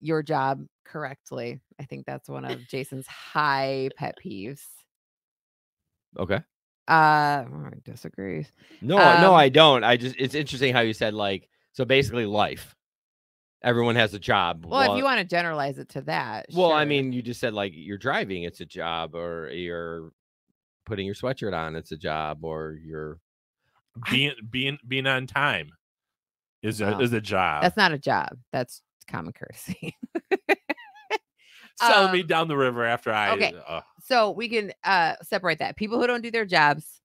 your job correctly, I think that's one of Jason's high pet peeves. Okay. I disagree. No, I don't. It's interesting how you said like, so basically life. Everyone has a job. Well, if you want to generalize it to that. Well, I sure. mean, you just said like you're driving, it's a job, or you're putting your sweatshirt on, it's a job, or you're being on time is Wow. a job. That's not a job. That's common courtesy. Selling me down the river after I. Okay. So we can separate that. People who don't do their jobs,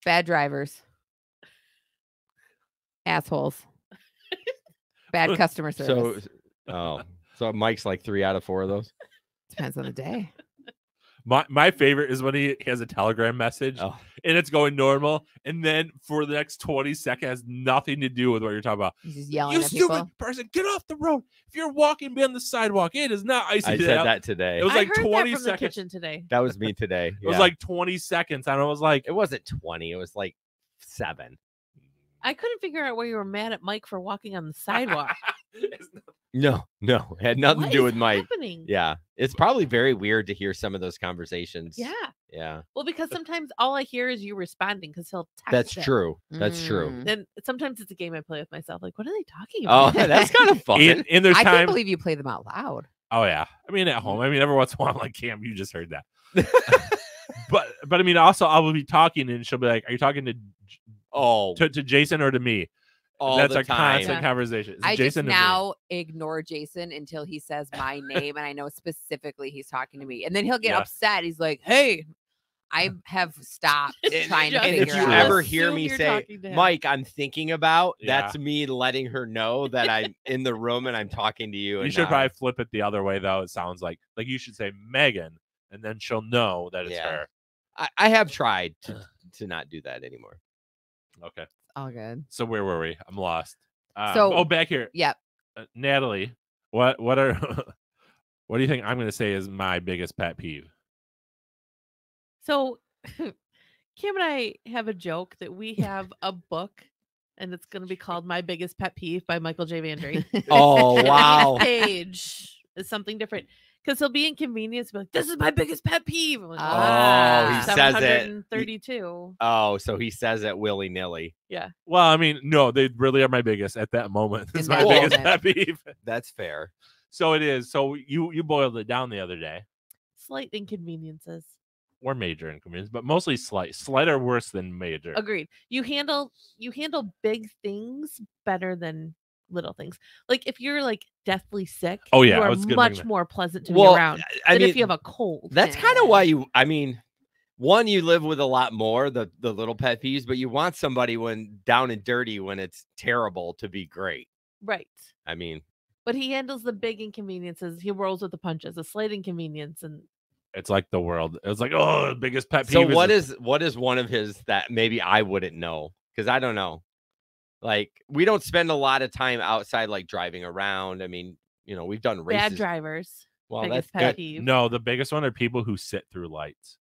bad drivers, assholes, bad customer service. So Mike's like 3 out of 4 of those. Depends on the day. My favorite is when he has a Telegram message and it's going normal, and then for the next 20 seconds has nothing to do with what you're talking about. He's just yelling You at people. stupid person, get off the road. If you're walking beyond the sidewalk, it is not icy. I said that today. It was like I heard 20 that from seconds. the kitchen today. That was me today. It was like 20 seconds, and I was like, it wasn't 20. It was like 7. I couldn't figure out where you were mad at Mike for walking on the sidewalk. No, it had nothing What to do is with Mike. happening? Yeah, it's probably very weird to hear some of those conversations. Yeah. Well, because sometimes all I hear is you responding because he'll text. That's it. true. That's true. Mm. Then sometimes it's a game I play with myself. Like, what are they talking Oh, about? that's kind of fun. and there's I can't time. believe you play them out loud. Oh yeah, I mean at home. I mean every once in a while, I'm like, Cam, you just heard that. but I mean also I will be talking and she'll be like, "Are you talking to Jason or to me?" All That's the a time. constant conversation. It's I Jason just to me. now ignore Jason until he says my name and I know specifically he's talking to me. And then he'll get Yeah. upset. He's like, hey, I have stopped trying to And figure if you out. ever hear Assume me you're say, talking to him. Mike, I'm thinking about, Yeah. that's me letting her know that I'm in the room and I'm talking to you. You and should not- probably flip it the other way though. It sounds like you should say Megan, and then she'll know that it's Yeah. her. I have tried to not do that anymore. Okay. All good. So where were we? I'm lost. Back here. Yep. Natalie, what are what do you think I'm going to say is my biggest pet peeve? So, Kim and I have a joke that we have a book, and it's going to be called "My Biggest Pet Peeve" by Michael J. Vandry. Oh, wow. Each page is something different because he'll be inconvenienced. Be like, "This is my biggest pet peeve." I'm like, Oh, he says it. 732. Oh, so he says it willy-nilly. Yeah. Well, I mean, no, they really are my biggest at that moment. It's In my that biggest moment. pet peeve. That's fair. So it is. So you boiled it down the other day. Slight inconveniences. Or major inconvenience, but mostly slight. Slight are worse than major. Agreed. You handle big things better than little things. Like if you're like deathly sick, Oh, yeah, you I are was gonna bring much that. more pleasant to Well, be around I than mean, if you have a cold. that's kind of why one, you live with a lot more, the little pet peeves, but you want somebody when down and dirty, when it's terrible, to be great. Right. I mean, But he handles the big inconveniences. He rolls with the punches. A slight inconvenience, and It's like the world. It was like, oh, biggest pet peeve. so what is one of his that maybe I wouldn't know? Because I don't know. Like, we don't spend a lot of time outside, like driving around. I mean, we've done races. bad drivers. Well, biggest that's pet good. peeve. No, the biggest one are people who sit through lights.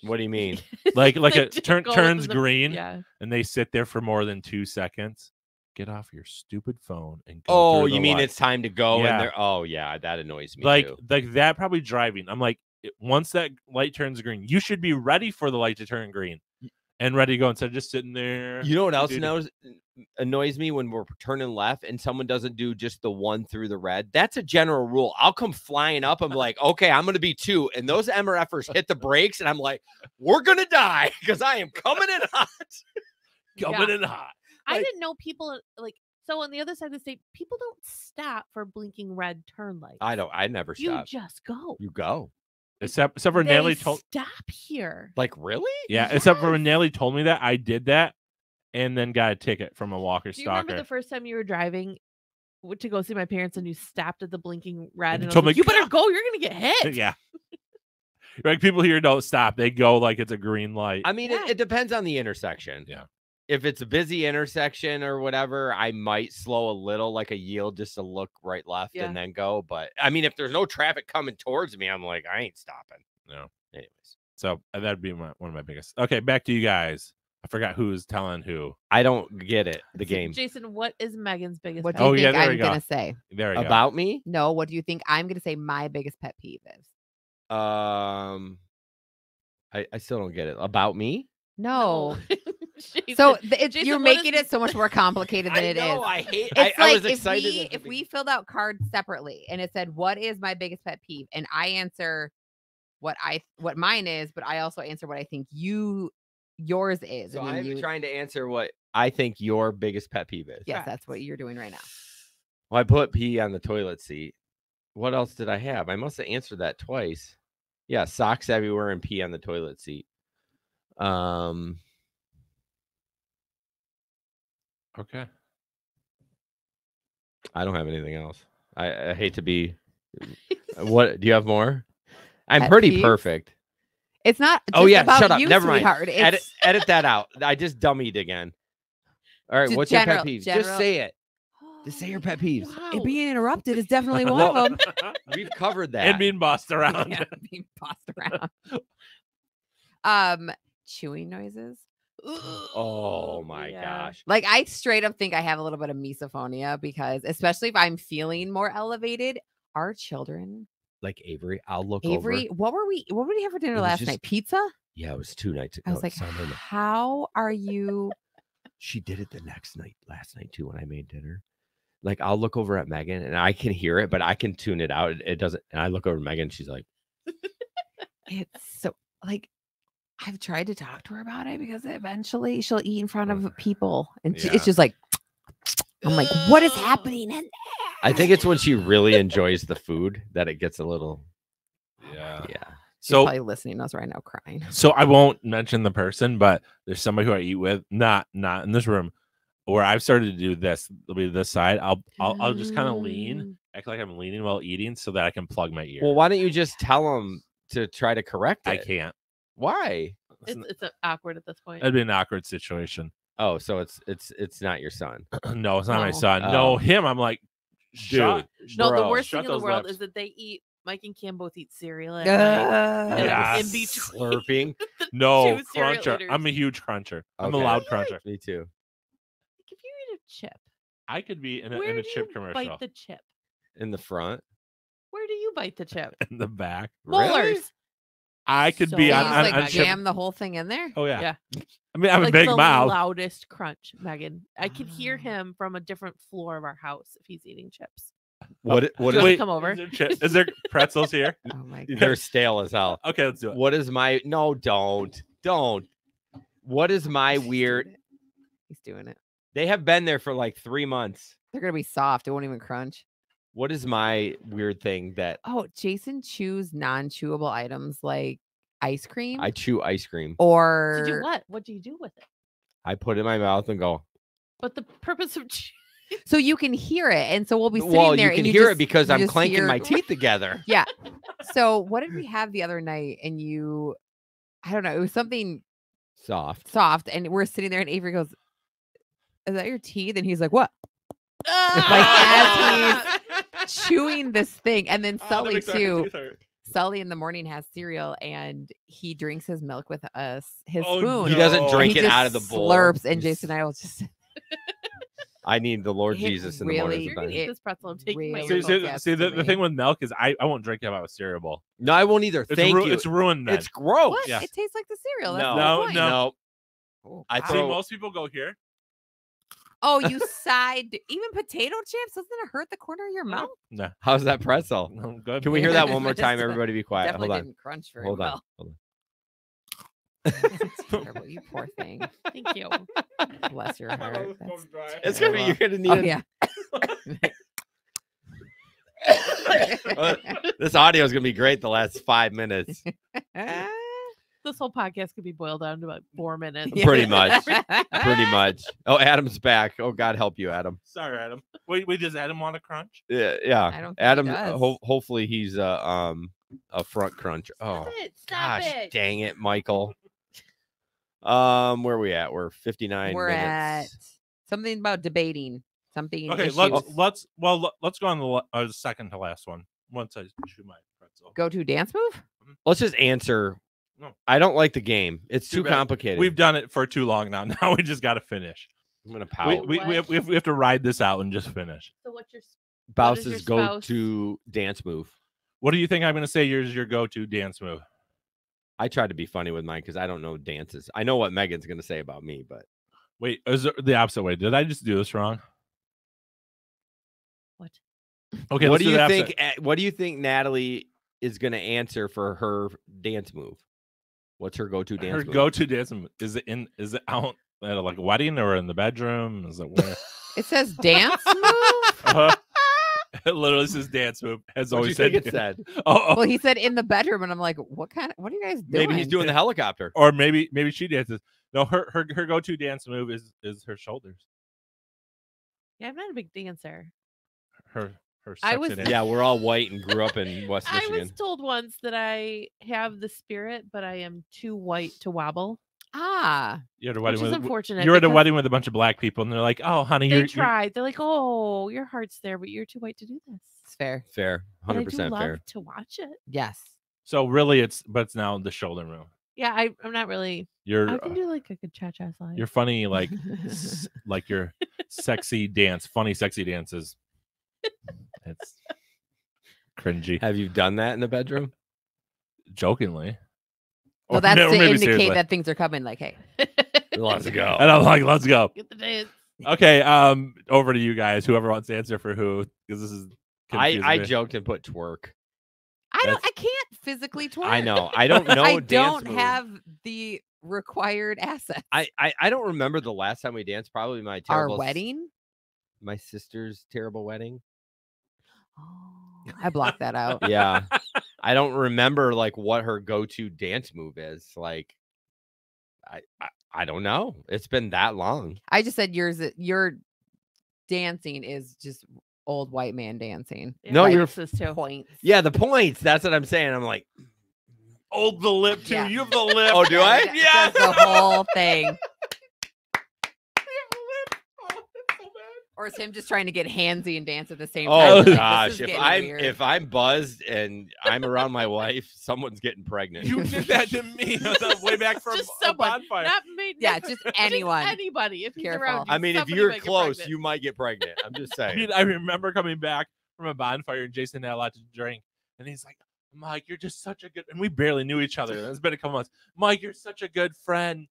What do you mean? Like They it just go turns in the- green Yeah. and they sit there for more than 2 seconds. Get off your stupid phone and go. Oh, through the you mean light. it's time to go Yeah. and there? Oh, yeah, that annoys me like too. that probably driving. I'm like, once that light turns green, you should be ready for the light to turn green and ready to go instead of just sitting there. You know what else Dude. annoys me when we're turning left and someone doesn't do just the one through the red? That's a general rule. I'll come flying up. I'm like, okay, I'm going to be 2. And those MRFers hit the brakes and I'm like, we're going to die because I am coming in hot. Coming Yeah. in hot. I Like- didn't know people like so on the other side of the state, people don't stop for blinking red turn lights. I never You stop. just go. You go. Except for They Natalie told. stop here. Like, really? Yeah, except for when Yes. Natalie told me that, I did that and then got a ticket from a walker Do you remember stalker. the first time you were driving to go see my parents and you stopped at the blinking red And and I told was like, me, you better "Go." go, you're gonna get hit. Yeah. Like people here don't stop. They go like it's a green light. I mean, Yeah. it depends on the intersection. Yeah. If it's a busy intersection or whatever, I might slow a little, like a yield, just to look right, left, Yeah. and then go. But I mean, if there's no traffic coming towards me, I'm like, I ain't stopping. No. Anyways, So that'd be one of my biggest. Okay, back to you guys. I forgot who's telling who. I don't get it. The So, game Jason, what is Megan's biggest What pet do you Oh, peeve? yeah, think there we I'm go. going to say? There we go. about me. No, what do you think I'm going to say my biggest pet peeve is? I still don't get it. About me? No. So Jason, you're what making is- it so much more complicated than I it know. is. I hate. It's I like was excited. if we filled out cards separately and it said, "What is my biggest pet peeve?" and I answer what mine is, but I also answer what I think yours is. So and then I'm you, trying to answer what I think your biggest pet peeve is. yes, that's what you're doing right now. Well, I put pee on the toilet seat. What else did I have? I must have answered that twice. Yeah, socks everywhere and pee on the toilet seat. Okay. I don't have anything else. I hate to be. What do you have more? I'm Pet pretty peeves? perfect. It's not. Oh just yeah, about shut up. you, Never mind. sweetheart. It's Edit that out. I just dummied again. All right, Just what's your pet general- peeves? general- Just say it. Just say your pet peeves. it being interrupted is definitely one of them. We've covered that. And being bossed around. Yeah, being bossed around. Chewing noises. Oh my Yeah. gosh. Like I straight up think I have a little bit of misophonia because especially if I'm feeling more elevated, our children, Like Avery, I'll look Avery, over. what did we have for dinner It was last just- night? Pizza? Yeah, it was 2 nights ago. I was like, Sunday night. how are you? She did it the next night, last night too, when I made dinner. Like I'll look over at Megan and I can hear it, but I can tune it out. It doesn't. And I look over at Megan. She's like, It's so like I've tried to talk to her about it because eventually she'll eat in front of people and Yeah. it's just like I'm like, what is happening in there? I think it's when she really enjoys the food that it gets a little. Yeah. Yeah. She's So probably listening to us right now crying. So I won't mention the person, but there's somebody who I eat with, not in this room, where I've started to do this. It'll be this side. I'll just kind of lean, act like I'm leaning while eating, so that I can plug my ear. Well, why don't you just tell them to try to correct it? I can't. Why? It's awkward at this point. It'd be an awkward situation. Oh, so it's not your son. No, it's not my No. son. Oh. No, him. I'm like, shut. No, the Bro, worst shut thing in the those world lips. is that they eat. Mike and Cam both eat cereal at night. And Yeah. in between Slurping. No, two cereal cruncher. eaters. I'm a huge cruncher. I'm a Okay. loud cruncher. Me too. If you eat a chip, I could be in where a do chip you commercial bite the chip? In the front. Where do you bite the chip? in the back. Really? Molars. I could So be You on, just, on, like on chip. jam the whole thing in there. Oh yeah. Yeah. I mean, I have Like a big the mouth. loudest crunch, Megan. I can hear Ah. him from a different floor of our house if he's eating chips. What Do is you wanna Wait, come over? Is there pretzels here? Oh my god. they're stale as hell. Okay, let's do it. What is my no, don't. What is my He's doing weird? it. He's doing it. They have been there for like 3 months. They're gonna be soft. It won't even crunch. What is my weird thing that Oh, Jason chews non-chewable items like ice cream I chew ice cream? or Did you what? What do you do with it? I put it in my mouth and go. But the purpose of so you can hear it, and so we'll be sitting Well, there. you can and hear just, it because you I'm just clanking hear- my teeth together. Yeah. So what did we have the other night? And you, I don't know, it was something Soft. soft, and we're sitting there, and Avery goes, "Is that your teeth?" And he's like, "What?" Ah! Chewing this thing, and then Oh, that Sully makes our too. teeth hurt. Sully in the morning has cereal, and he drinks his milk with his Oh, spoon. He doesn't No. drink He it just out of the bowl. Slurps, and He's- Jason and I will just I need the Lord It Jesus in the really- morning. You're gonna sometimes. eat this pretzel. I'm taking my really See, Milk see, gets see, to the thing me. with milk is I won't drink it out of a cereal bowl. No, I won't either. It's Thank you. It's ruined. Then. It's gross. what? Yeah. It tastes like the cereal. That's No, the No, whole point. no. Oh, I wow. See, throw- most people go here. Oh, you side even potato chips? Doesn't it hurt the corner of your mouth? No, How's that pretzel? I'm good. Can we hear that one more It's time? just- Everybody be quiet. Definitely Hold on. didn't crunch very Hold on. well. Hold on. That's terrible. You poor thing. Thank you. Bless your heart. That's It's gonna be. terrible. You're gonna need. Oh a- yeah. This audio is gonna be great. The last 5 minutes. This whole podcast could be boiled down to about 4 minutes. Pretty much. Pretty much. Oh, Adam's back. Oh, God help you, Adam. Sorry, Adam. Wait, does Adam want to crunch? Yeah, yeah. I don't think he Adam. does. Hopefully he's a front crunch. Oh, Stop gosh, it. dang it, Michael. Where are we at? We're 59 We're at minutes. something about debating something. Okay, issues. let's go on the second to last one. Once I chew my pretzel. Go to dance move. Let's just answer. No. I don't like the game. It's Too too bad. complicated. We've done it for too long now. Now we just got to finish. I'm gonna We, pout. we have to ride this out and just finish. So what's your Bouse's your spouse- go-to dance move. What do you think I'm going to say? Yours is your go-to dance move. I tried to be funny with mine because I don't know dances. I know what Megan's going to say about me, but Wait, is it the opposite way? Did I just do this wrong? What? Okay, what let's do you the think? opposite. What do you think Natalie is going to answer for her dance move? What's her go-to dance? Her move? go-to dance move, is it out at like a wedding or in the bedroom? Is it where? It says dance move. Uh-huh. It literally says dance move. Has What do always you said. think it said? Oh, Well, he said in the bedroom, and I'm like, what are you guys doing? Maybe he's doing the helicopter. or maybe she dances. No, her go-to dance move is her shoulders. Yeah, I'm not a big dancer. Her I sexy was- dance. Yeah, we're all white and grew up in West I Michigan. was told once that I have the spirit, but I am too white to wobble, Ah, You're at a which wedding is with unfortunate. you're at a because wedding with a bunch of black people, and they're like, "Oh, honey, They you're tried. They're like, "Oh, your heart's there, but you're too white to do this." it's fair. Fair, And I 100% do love fair. to watch it. Yes. So really, it's now the shoulder move. Yeah, I'm not really. You're I can do like a good cha-cha slide. you're funny, like like your sexy dance, funny sexy dances. It's cringy, Have you done that in the bedroom? jokingly. Well, Or that's ma- or to maybe indicate seriously. that things are coming. Like, hey, Let's go. And I'm like, let's go. Get the dance. Okay, over to you guys. Whoever wants to answer for who, because this is. confusing I me. joked and put twerk. I can't physically twerk. I know. I don't know. I dance don't moves. have the required assets. I don't remember the last time we danced. Probably my Our terrible wedding. my sister's terrible wedding. Oh, I blocked that out. Yeah. I don't remember like what her go-to dance move is. Like I don't know. It's been that long. I just said your dancing is just old white man dancing. Yeah, No, my you're- ex is too. Points. Yeah, the points. That's what I'm saying. I'm like, Hold the lip too. Yeah. You have the lip. oh, do I? Does the whole thing. Or is him just trying to get handsy and dance at the same time? Oh Like, this gosh, is if getting weird. I'm buzzed and I'm around my wife, someone's getting pregnant. You did that to me way back from Just a someone, bonfire. not me. Yeah, not- just anyone. anybody. If he's Careful. around you, I mean, if somebody you're might get close, pregnant. you might get pregnant. I'm just saying. Dude, I remember coming back from a bonfire and Jason had a lot to drink, and he's like, "Mike, you're just such a good," and we barely knew each other. It's been a couple months. Mike, you're such a good friend.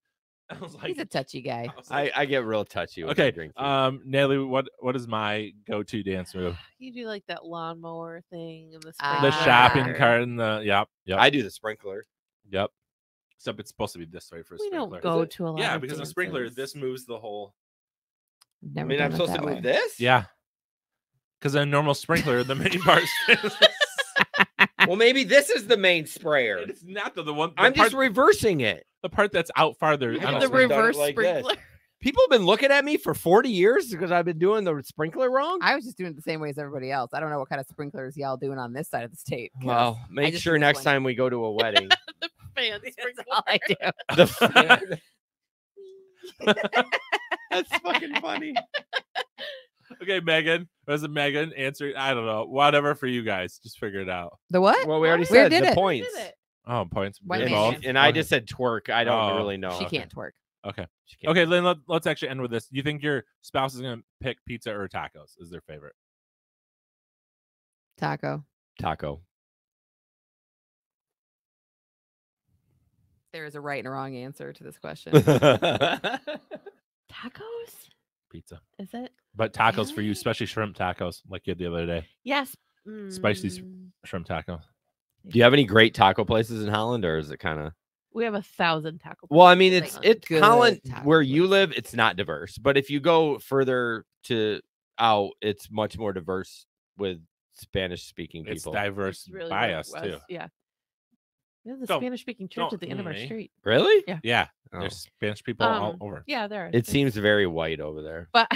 I was like, He's a touchy guy. I was like, I get real touchy when I okay, drink. too. Natalie, what is my go-to dance move? You do like that lawnmower thing and the The Ah. shopping cart and the yep. I do the sprinkler. Except it's supposed to be this way for a We sprinkler. don't go to a lot. Yeah, of because a sprinkler, dances. this moves the whole. Never I mean, done I'm it supposed to that move way. this? Yeah. Because a normal sprinkler, the main part. Well, maybe this is the main sprayer. It's not the one. I'm just reversing it. the part that's out farther. You I have on the a always sprinkler. done it reverse like this. sprinkler. People have been looking at me for 40 years because I've been doing the sprinkler wrong. I was just doing it the same way as everybody else. I don't know what kind of sprinklers y'all doing on this side of the state. 'cause Well, I make just sure do this next one. time we go to a wedding. The fan That's sprinkler. all I do. the That's fucking funny. Okay, Megan. Was it Megan? Answer. I don't know. Whatever for you guys. Just figure it out. The what? Well, we already We said did the it. points. Did it. Oh, points. White We're man both? dance. And I Okay. just said twerk. I don't Oh. really know. She okay. can't twerk. Okay. She can't. Okay, then let's actually end with this. Do you think your spouse is gonna pick pizza or tacos? Is their favorite? Taco. Taco. There is a right and a wrong answer to this question. Tacos? Pizza. Is it? But tacos for you, Really? especially shrimp tacos, like you had the other day. Yes. Spicy Mm, Shrimp taco. Do you have any great taco places in Holland, or is it kind of? We have 1,000 taco. Well, I mean, places it's in it's Good Holland taco where you place. live. It's not diverse, but if you go further to out, it's much more diverse with Spanish-speaking It's people. diverse It's really by what it us was, too. Yeah. We have the Don't- Spanish-speaking church don't at the end of our me. street. Really? Yeah. Yeah, Oh. there's Spanish people all over. Yeah, there. It seems very white over there. But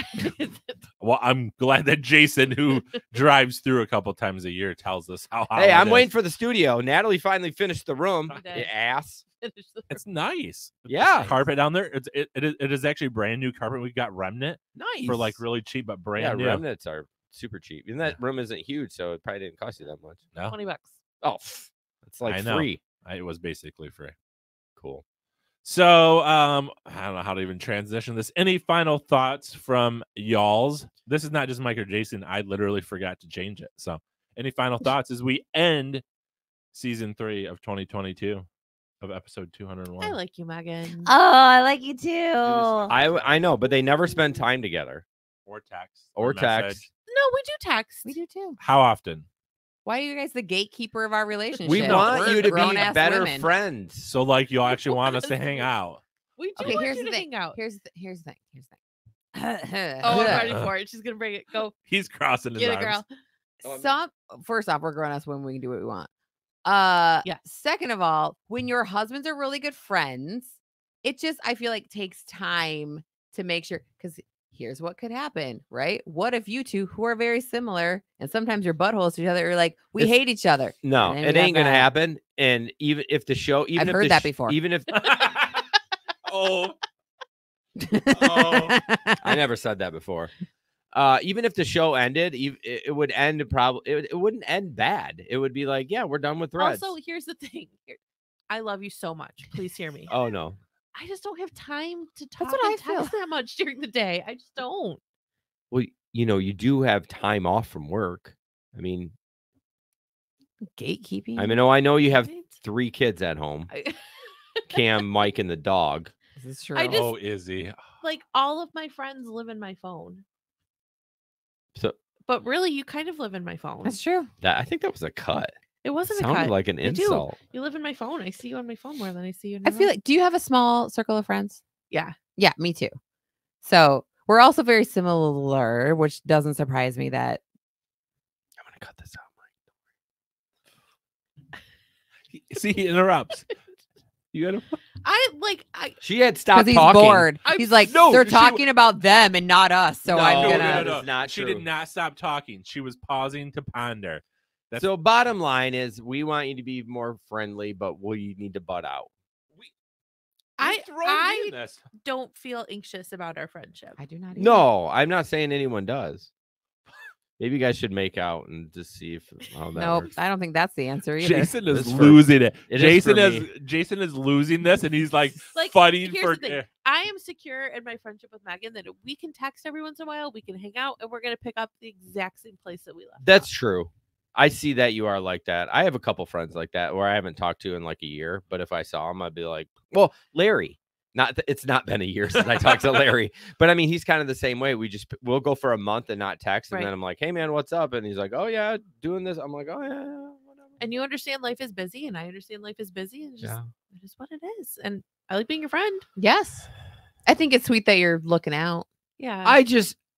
Well, I'm glad that Jason, who drives through a couple times a year, tells us how. Hey, hot I'm it waiting is. for the studio. Natalie finally finished the room. She did. You ass. It's nice. Yeah. Carpet down there. It is actually brand new carpet. We got Remnant Nice. for like really cheap, but yeah, brand new. remnants are super cheap. And that room isn't huge, so it probably didn't cost you that much. No, $20. Oh, it's like I know. free. it was basically free. Cool. So I don't know how to even transition this. Any final thoughts from y'all's? This is not just Mike or Jason. I literally forgot to change it. So any final thoughts as we end season 3 of 2022 of episode 201. I like you, Megan. Oh, I like you too. I know, but they never spend time together Or text. or message. text. No, we do text. We do too. How often? Why are you guys the gatekeeper of our relationship? We want We're you to be grown-ass better women. friends. So like you actually want us to hang out. We do Okay, want here's you the to thing. hang out. Here's the thing. Oh, I'm ready for it. She's gonna bring it. Go He's crossing his get it, arms. girl. Some first off, we're grown ass women. We can do what we want. Yeah. Second of all, when your husbands are really good friends, it just I feel like takes time to make sure because here's what could happen, right? What if you two who are very similar and sometimes your buttholes to each other are like, we It's- hate each other. No, And then it we ain't have gonna that. happen. And even if the show, even I've if heard the that before. even if Oh, I never said that before. Even if the show ended, it would end probably. It wouldn't end bad. It would be like, yeah, we're done with threads. Also, here's the thing. I love you so much. Please hear me. Oh no, I just don't have time to talk what and I feel. text that much during the day. I just don't. well, you do have time off from work. I mean, Gatekeeping. I know you have Right? 3 kids at home: I- Cam, Mike, and the dog. This is true. I just- oh, Izzy. like all of my friends live in my phone. So But really, you kind of live in my phone. That's true. I think that was a cut. It wasn't a Sounded cut. like an I do. insult. You live in my phone. I see you on my phone more than I see you. In I your feel life. like. Do you have a small circle of friends? Yeah. Yeah, me too. So we're also very similar, which doesn't surprise me that I'm gonna cut this out, Mike. See, he interrupts. You gotta. I She had stopped because he's talking. bored. I'm- He's like, No, they're she- talking about them and not us. So I'm No, gonna. that is not She true. did not stop talking. She was pausing to ponder. That's- So bottom line is, we want you to be more friendly, but we need to butt out. I this. don't feel anxious about our friendship. I do not. Either. No, I'm not saying anyone does. Maybe you guys should make out and just see if how that Nope. works. I don't think that's the answer either. Jason is It's for- losing it. it is Jason for is me. Jason is losing this, and he's like Like, fighting here's for. the thing. I am secure in my friendship with Megan that we can text every once in a while, we can hang out, and we're gonna pick up the exact same place that we left. That's off. true. I see that you are like that. I have a couple friends like that where I haven't talked to in like a year, but if I saw him, I'd be like, well, Larry. It's not been a year since I talked to Larry, but I mean, he's kind of the same way. We'll go for a month and not text, and Right. then I'm like, hey man, what's up? And he's like, oh yeah, doing this. I'm like, oh yeah, whatever. And you understand life is busy, and I understand life is busy, and it's just, Yeah. it is what it is. And I like being your friend. Yes. I think it's sweet that you're looking out. Yeah.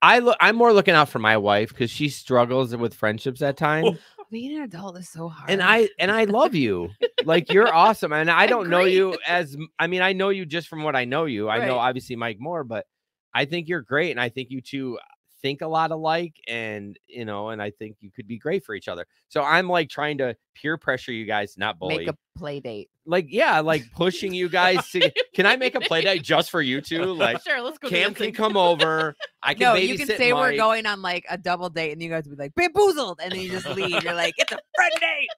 I'm more looking out for my wife because she struggles with friendships at times. Being an adult is so hard. And I love you. Like, you're awesome. And I don't know Agreed. you I mean, I know you just from what I know you. I know Right. obviously Mike more, but I think you're great. And I think you two think a lot alike, and and I think you could be great for each other. So I'm like trying to peer pressure you guys, not bully. make a play date. Like, yeah, like pushing you guys to can I make a play date just for you two? Like, sure, let's go. Cam can dancing. come over. I can No, babysit you can say we're Mike. going on like a double date, and you guys will be like bamboozled, and then you just leave. You're like, it's a friend date.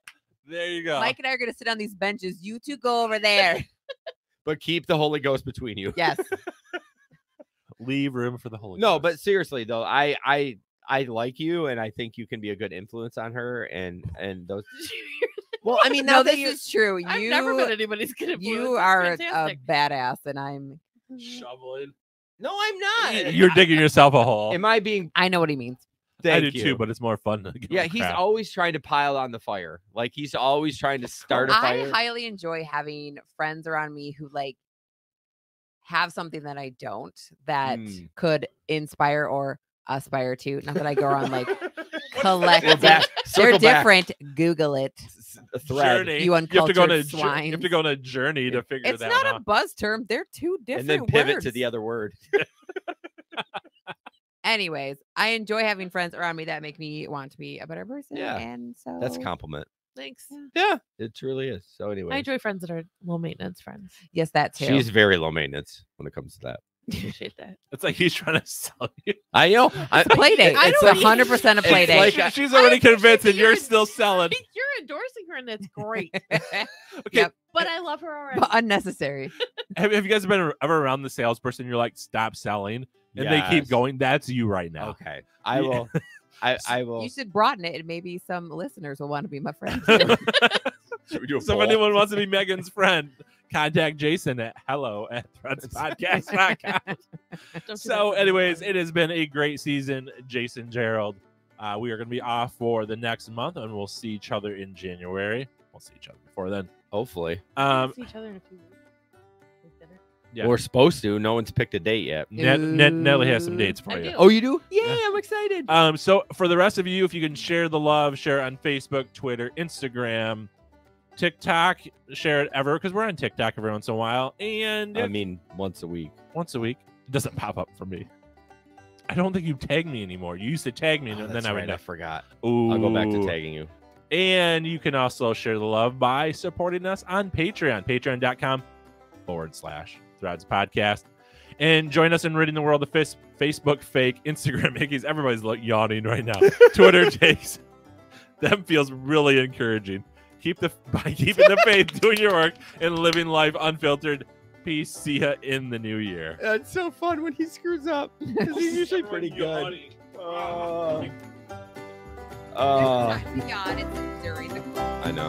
There you go. Mike and I are gonna sit on these benches. You two go over there. But keep the Holy Ghost between you. Yes. Leave room for the Holy No, Ghost. but seriously though, I like you, and I think you can be a good influence on her, and those. Well, I mean, No, now that this you, is true. I've never been anybody's good influence. You It's are a fantastic. badass, and I'm. shoveling. no, I'm not. You're digging yourself a hole. Am I being? I know what he means. I Thank do you. too, but it's more fun to give Yeah, him he's crap. always trying to pile on the fire. Like, he's always trying to start a I fire. highly enjoy having friends around me who like have something that I don't that Mm. could inspire or aspire to. Not that I go around like We're collecting. back. They're Circle back. different. Google it. A thread. Journey. You have to go on a uncultured you have to go on a journey to figure It's that not out. a buzz term. They're two different And then pivot words. to the other word. Anyways, I enjoy having friends around me that make me want to be a better person. Yeah, And so That's a compliment. Thanks. Yeah, it truly is. So anyway, I enjoy friends that are low maintenance friends. Yes, that too. she's very low maintenance when it comes to that. Appreciate that. It's like he's trying to sell you. I know. It's a play date. I It's don't 100% a play it's date. like She's already appreciate convinced, that and you're you're- still selling. You're endorsing her, and that's great. Okay, Yep. But I love her already. But unnecessary. have you guys been ever around the salesperson? You're like, stop selling, and they keep Yes. going. That's you right now. Okay, I Yeah. will. I will. You should broaden it, and maybe some listeners will want to be my friend. Should we do a So if poll? anyone wants to be Megan's friend, contact Jason at hello@threadspodcast.com. Don't do So, that. anyways, it has been a great season, Jason, Gerald. We are going to be off for the next month, and we'll see each other in January. We'll see each other before then. Hopefully. We'll see each other in a few weeks. Like dinner. Yeah. We're supposed to. No one's picked a date yet. Natalie has some dates for I you. do. Oh, you do? Yeah, Yeah. I'm excited. So for the rest of you, if you can share the love, share it on Facebook, Twitter, Instagram, TikTok, share it ever, because we're on TikTok every once in a while. And I mean, once a week. once a week, it doesn't pop up for me. I don't think you tag me anymore. You used to tag me, and then I would I never. forgot. Ooh. I'll go back to tagging you. And you can also share the love by supporting us on Patreon, patreon.com/Threads Podcast. And join us in ridding the world of Facebook fake, Instagram Mickeys. Everybody's yawning right now. Twitter takes. That feels really encouraging. By keeping the faith, doing your work, and living life unfiltered. Peace. See ya in the new year. It's so fun when he screws up. Because he's usually pretty good. God, it's during the I know.